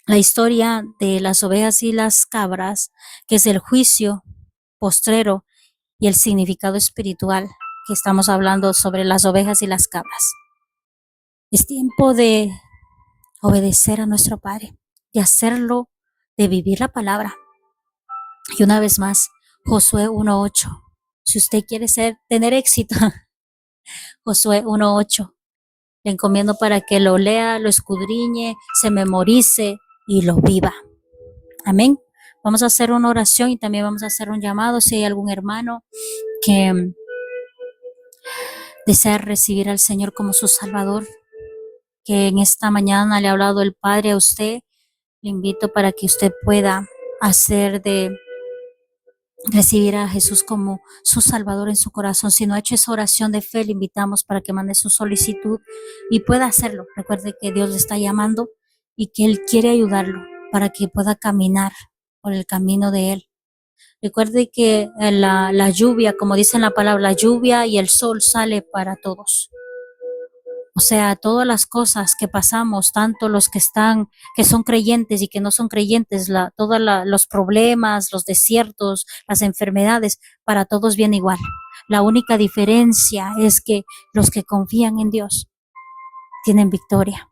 la historia de las ovejas y las cabras, que es el juicio postrero y el significado espiritual que estamos hablando sobre las ovejas y las cabras. Es tiempo de obedecer a nuestro Padre, de hacerlo, de vivir la palabra. Y una vez más, Josué 1:8. Si usted quiere tener éxito, Josué 1:8. Le encomiendo para que lo lea, lo escudriñe, se memorice y lo viva. Amén. Vamos a hacer una oración y también vamos a hacer un llamado si hay algún hermano que desea recibir al Señor como su Salvador, que en esta mañana le ha hablado el Padre a usted. Le invito para que usted pueda recibir a Jesús como su Salvador en su corazón. Si no ha hecho esa oración de fe, le invitamos para que mande su solicitud y pueda hacerlo. Recuerde que Dios le está llamando y que Él quiere ayudarlo para que pueda caminar por el camino de Él. Recuerde que la lluvia, como dice en la palabra, la lluvia y el sol sale para todos. O sea, todas las cosas que pasamos, tanto los que son creyentes y que no son creyentes, todos los problemas, los desiertos, las enfermedades, para todos viene igual. La única diferencia es que los que confían en Dios tienen victoria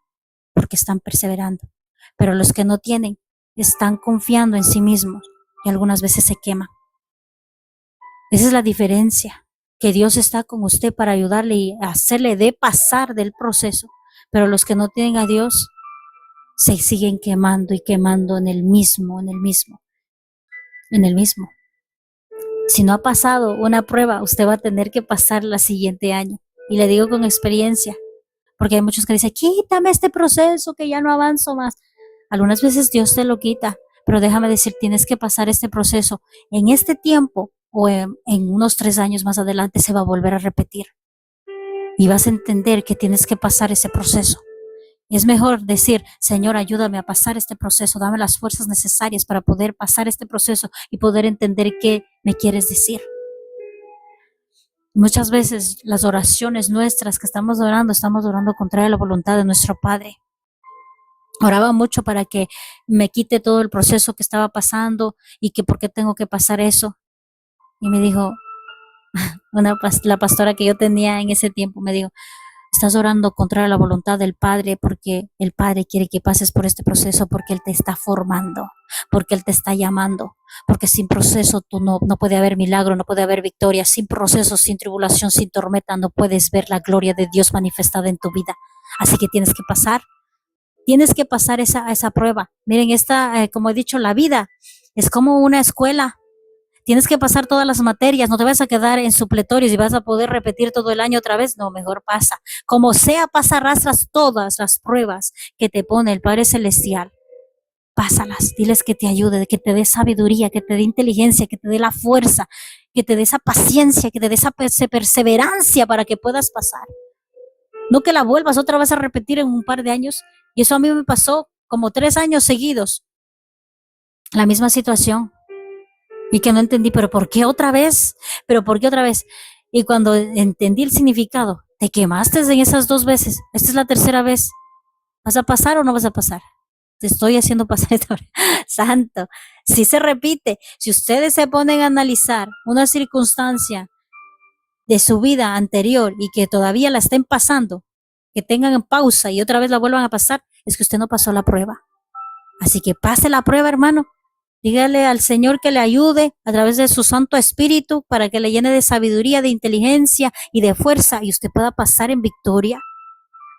porque están perseverando, pero los que no tienen están confiando en sí mismos y algunas veces se queman. Esa es la diferencia, que Dios está con usted para ayudarle y hacerle pasar del proceso. Pero los que no tienen a Dios se siguen quemando y quemando en el mismo. Si no ha pasado una prueba, usted va a tener que pasar la siguiente año. Y le digo con experiencia, porque hay muchos que dicen, quítame este proceso que ya no avanzo más. Algunas veces Dios te lo quita, pero déjame decir, tienes que pasar este proceso. En este tiempo o en unos 3 años más adelante se va a volver a repetir. Y vas a entender que tienes que pasar ese proceso. Es mejor decir, Señor, ayúdame a pasar este proceso, dame las fuerzas necesarias para poder pasar este proceso y poder entender qué me quieres decir. Muchas veces las oraciones nuestras que estamos orando contra la voluntad de nuestro Padre. Oraba mucho para que me quite todo el proceso que estaba pasando y que por qué tengo que pasar eso. Y me dijo, la pastora que yo tenía en ese tiempo me dijo, estás orando contra la voluntad del Padre porque el Padre quiere que pases por este proceso porque Él te está formando, porque Él te está llamando, porque sin proceso tú no puede haber milagro, no puede haber victoria, sin proceso, sin tribulación, sin tormenta, no puedes ver la gloria de Dios manifestada en tu vida. Así que tienes que pasar esa prueba. Miren, como he dicho, la vida es como una escuela. Tienes que pasar todas las materias, no te vas a quedar en supletorios y vas a poder repetir todo el año otra vez. No, mejor pasa. Como sea, arrastras todas las pruebas que te pone el Padre Celestial. Pásalas, diles que te ayude, que te dé sabiduría, que te dé inteligencia, que te dé la fuerza, que te dé esa paciencia, que te dé esa perseverancia para que puedas pasar. No que la vuelvas otra vez a repetir en un par de años. Y eso a mí me pasó como 3 años seguidos. La misma situación. Y que no entendí, pero ¿por qué otra vez? ¿Pero por qué otra vez? Y cuando entendí el significado, te quemaste en esas 2 veces. Esta es la tercera vez. ¿Vas a pasar o no vas a pasar? Te estoy haciendo pasar esta hora. Santo. Si se repite, si ustedes se ponen a analizar una circunstancia de su vida anterior y que todavía la estén pasando, que tengan en pausa y otra vez la vuelvan a pasar, es que usted no pasó la prueba. Así que pase la prueba, hermano. Dígale al Señor que le ayude a través de su Santo Espíritu para que le llene de sabiduría, de inteligencia y de fuerza y usted pueda pasar en victoria.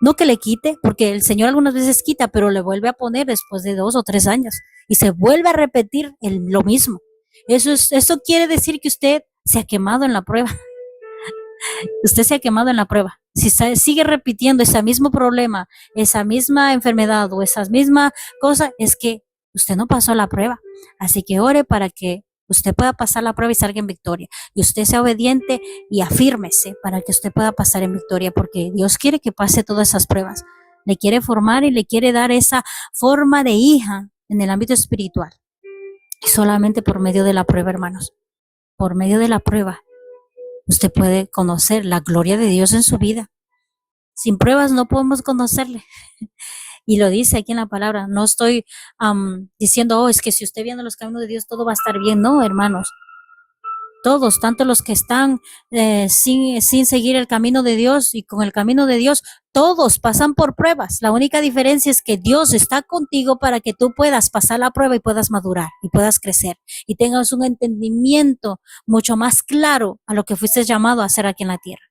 No que le quite, porque el Señor algunas veces quita, pero le vuelve a poner después de 2 o 3 años y se vuelve a repetir lo mismo. Eso quiere decir que usted se ha quemado en la prueba. Usted se ha quemado en la prueba. Si sigue repitiendo ese mismo problema, esa misma enfermedad o esa misma cosa, es que usted no pasó la prueba. Así que ore para que usted pueda pasar la prueba y salga en victoria. Y usted sea obediente y afírmese para que usted pueda pasar en victoria, porque Dios quiere que pase todas esas pruebas. Le quiere formar y le quiere dar esa forma de hija en el ámbito espiritual. Y solamente por medio de la prueba, hermanos. Por medio de la prueba usted puede conocer la gloria de Dios en su vida. Sin pruebas no podemos conocerle. Y lo dice aquí en la palabra. No estoy diciendo, es que si usted viene los caminos de Dios todo va a estar bien. No, hermanos. Todos, tanto los que están sin seguir el camino de Dios y con el camino de Dios, todos pasan por pruebas. La única diferencia es que Dios está contigo para que tú puedas pasar la prueba y puedas madurar y puedas crecer y tengas un entendimiento mucho más claro a lo que fuiste llamado a hacer aquí en la tierra.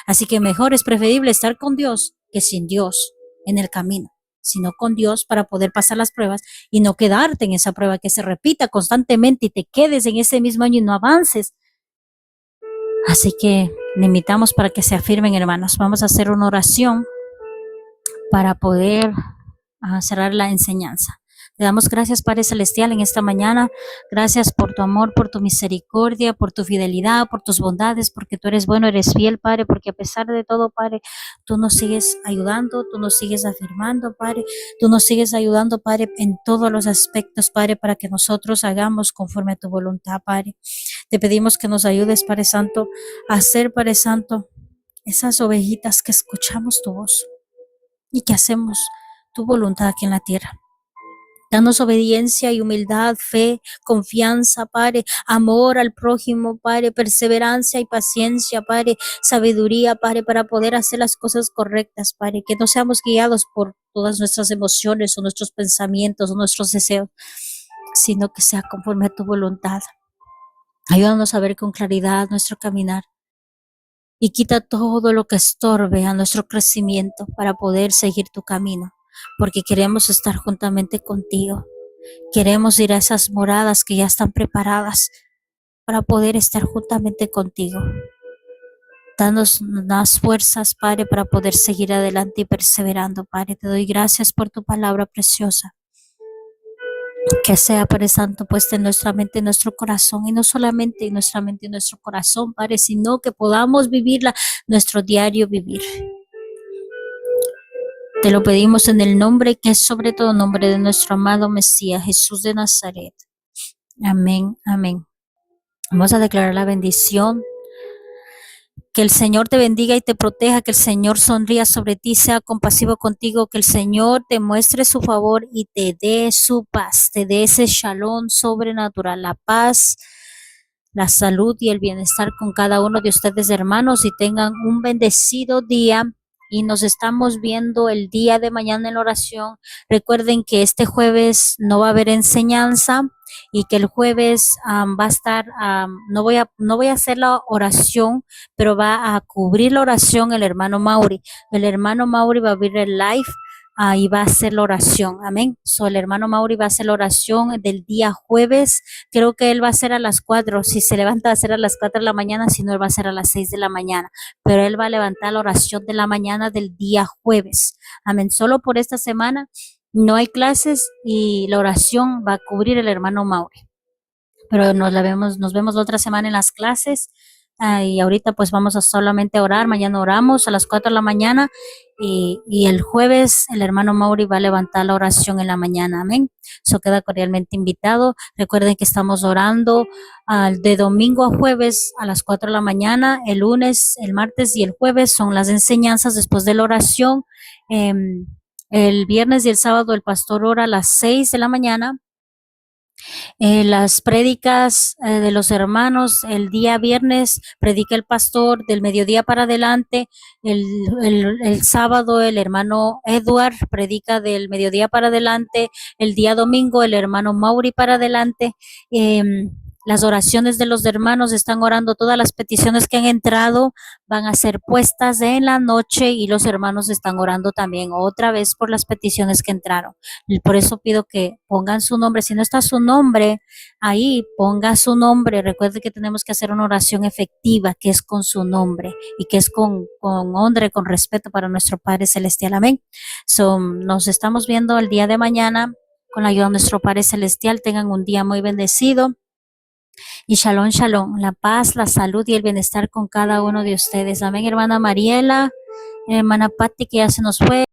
Así que mejor es preferible estar con Dios que sin Dios en el camino, sino con Dios para poder pasar las pruebas y no quedarte en esa prueba, que se repita constantemente y te quedes en ese mismo año y no avances. Así que le invitamos para que se afirmen, hermanos. Vamos a hacer una oración para poder cerrar la enseñanza. Te damos gracias, Padre Celestial, en esta mañana. Gracias por tu amor, por tu misericordia, por tu fidelidad, por tus bondades, porque tú eres bueno, eres fiel, Padre, porque a pesar de todo, Padre, tú nos sigues ayudando, tú nos sigues afirmando, Padre, tú nos sigues ayudando, Padre, en todos los aspectos, Padre, para que nosotros hagamos conforme a tu voluntad, Padre. Te pedimos que nos ayudes, Padre Santo, a ser, Padre Santo, esas ovejitas que escuchamos tu voz y que hacemos tu voluntad aquí en la tierra. Danos obediencia y humildad, fe, confianza, Padre, amor al prójimo, Padre, perseverancia y paciencia, Padre, sabiduría, Padre, para poder hacer las cosas correctas, Padre, que no seamos guiados por todas nuestras emociones o nuestros pensamientos o nuestros deseos, sino que sea conforme a tu voluntad. Ayúdanos a ver con claridad nuestro caminar y quita todo lo que estorbe a nuestro crecimiento para poder seguir tu camino. porque queremos estar juntamente contigo. Queremos ir a esas moradas que ya están preparadas para poder estar juntamente contigo. Danos más fuerzas, Padre, para poder seguir adelante y perseverando, Padre. Te doy gracias por tu palabra preciosa. Que sea, Padre Santo, puesta en nuestra mente, en nuestro corazón, y no solamente en nuestra mente, en nuestro corazón, Padre, sino que podamos vivirla, nuestro diario vivir. Te lo pedimos en el nombre que es sobre todo nombre de nuestro amado Mesías, Jesús de Nazaret. Amén, amén. Vamos a declarar la bendición. Que el Señor te bendiga y te proteja, que el Señor sonría sobre ti, sea compasivo contigo, que el Señor te muestre su favor y te dé su paz, te dé ese shalom sobrenatural, la paz, la salud y el bienestar con cada uno de ustedes, hermanos, y tengan un bendecido día. Y nos estamos viendo el día de mañana en la oración. Recuerden que este jueves no va a haber enseñanza y que el jueves va a estar, no voy a hacer la oración, pero va a cubrir la oración el hermano Mauri. El hermano Mauri va a abrir el live y va a hacer la oración. Amén. El hermano Mauri va a hacer la oración del día jueves. Creo que él va a hacer a las 4. Si se levanta a hacer a las 4 de la mañana, si no, él va a hacer a las 6 de la mañana. Pero él va a levantar la oración de la mañana del día jueves. Amén. Solo por esta semana no hay clases y la oración va a cubrir el hermano Mauri. Pero nos vemos la otra semana en las clases. Y ahorita pues vamos a solamente orar. Mañana oramos a las 4 de la mañana y el jueves el hermano Mauri va a levantar la oración en la mañana. Amén. Eso queda cordialmente invitado. Recuerden que estamos orando de domingo a jueves a las 4 de la mañana. El lunes, el martes y el jueves son las enseñanzas después de la oración. El viernes y el sábado el pastor ora a las 6 de la mañana. Las prédicas de los hermanos, el día viernes predica el pastor del mediodía para adelante, el sábado el hermano Edward predica del mediodía para adelante, el día domingo el hermano Mauri para adelante. Las oraciones de los hermanos están orando, todas las peticiones que han entrado van a ser puestas en la noche y los hermanos están orando también otra vez por las peticiones que entraron. Y por eso pido que pongan su nombre. Si no está su nombre ahí, ponga su nombre. Recuerde que tenemos que hacer una oración efectiva que es con su nombre y que es con honra, con respeto para nuestro Padre Celestial. Amén. Nos estamos viendo el día de mañana con la ayuda de nuestro Padre Celestial. Tengan un día muy bendecido. Y shalom, shalom, la paz, la salud y el bienestar con cada uno de ustedes. Amén, hermana Mariela, hermana Patti, que ya se nos fue.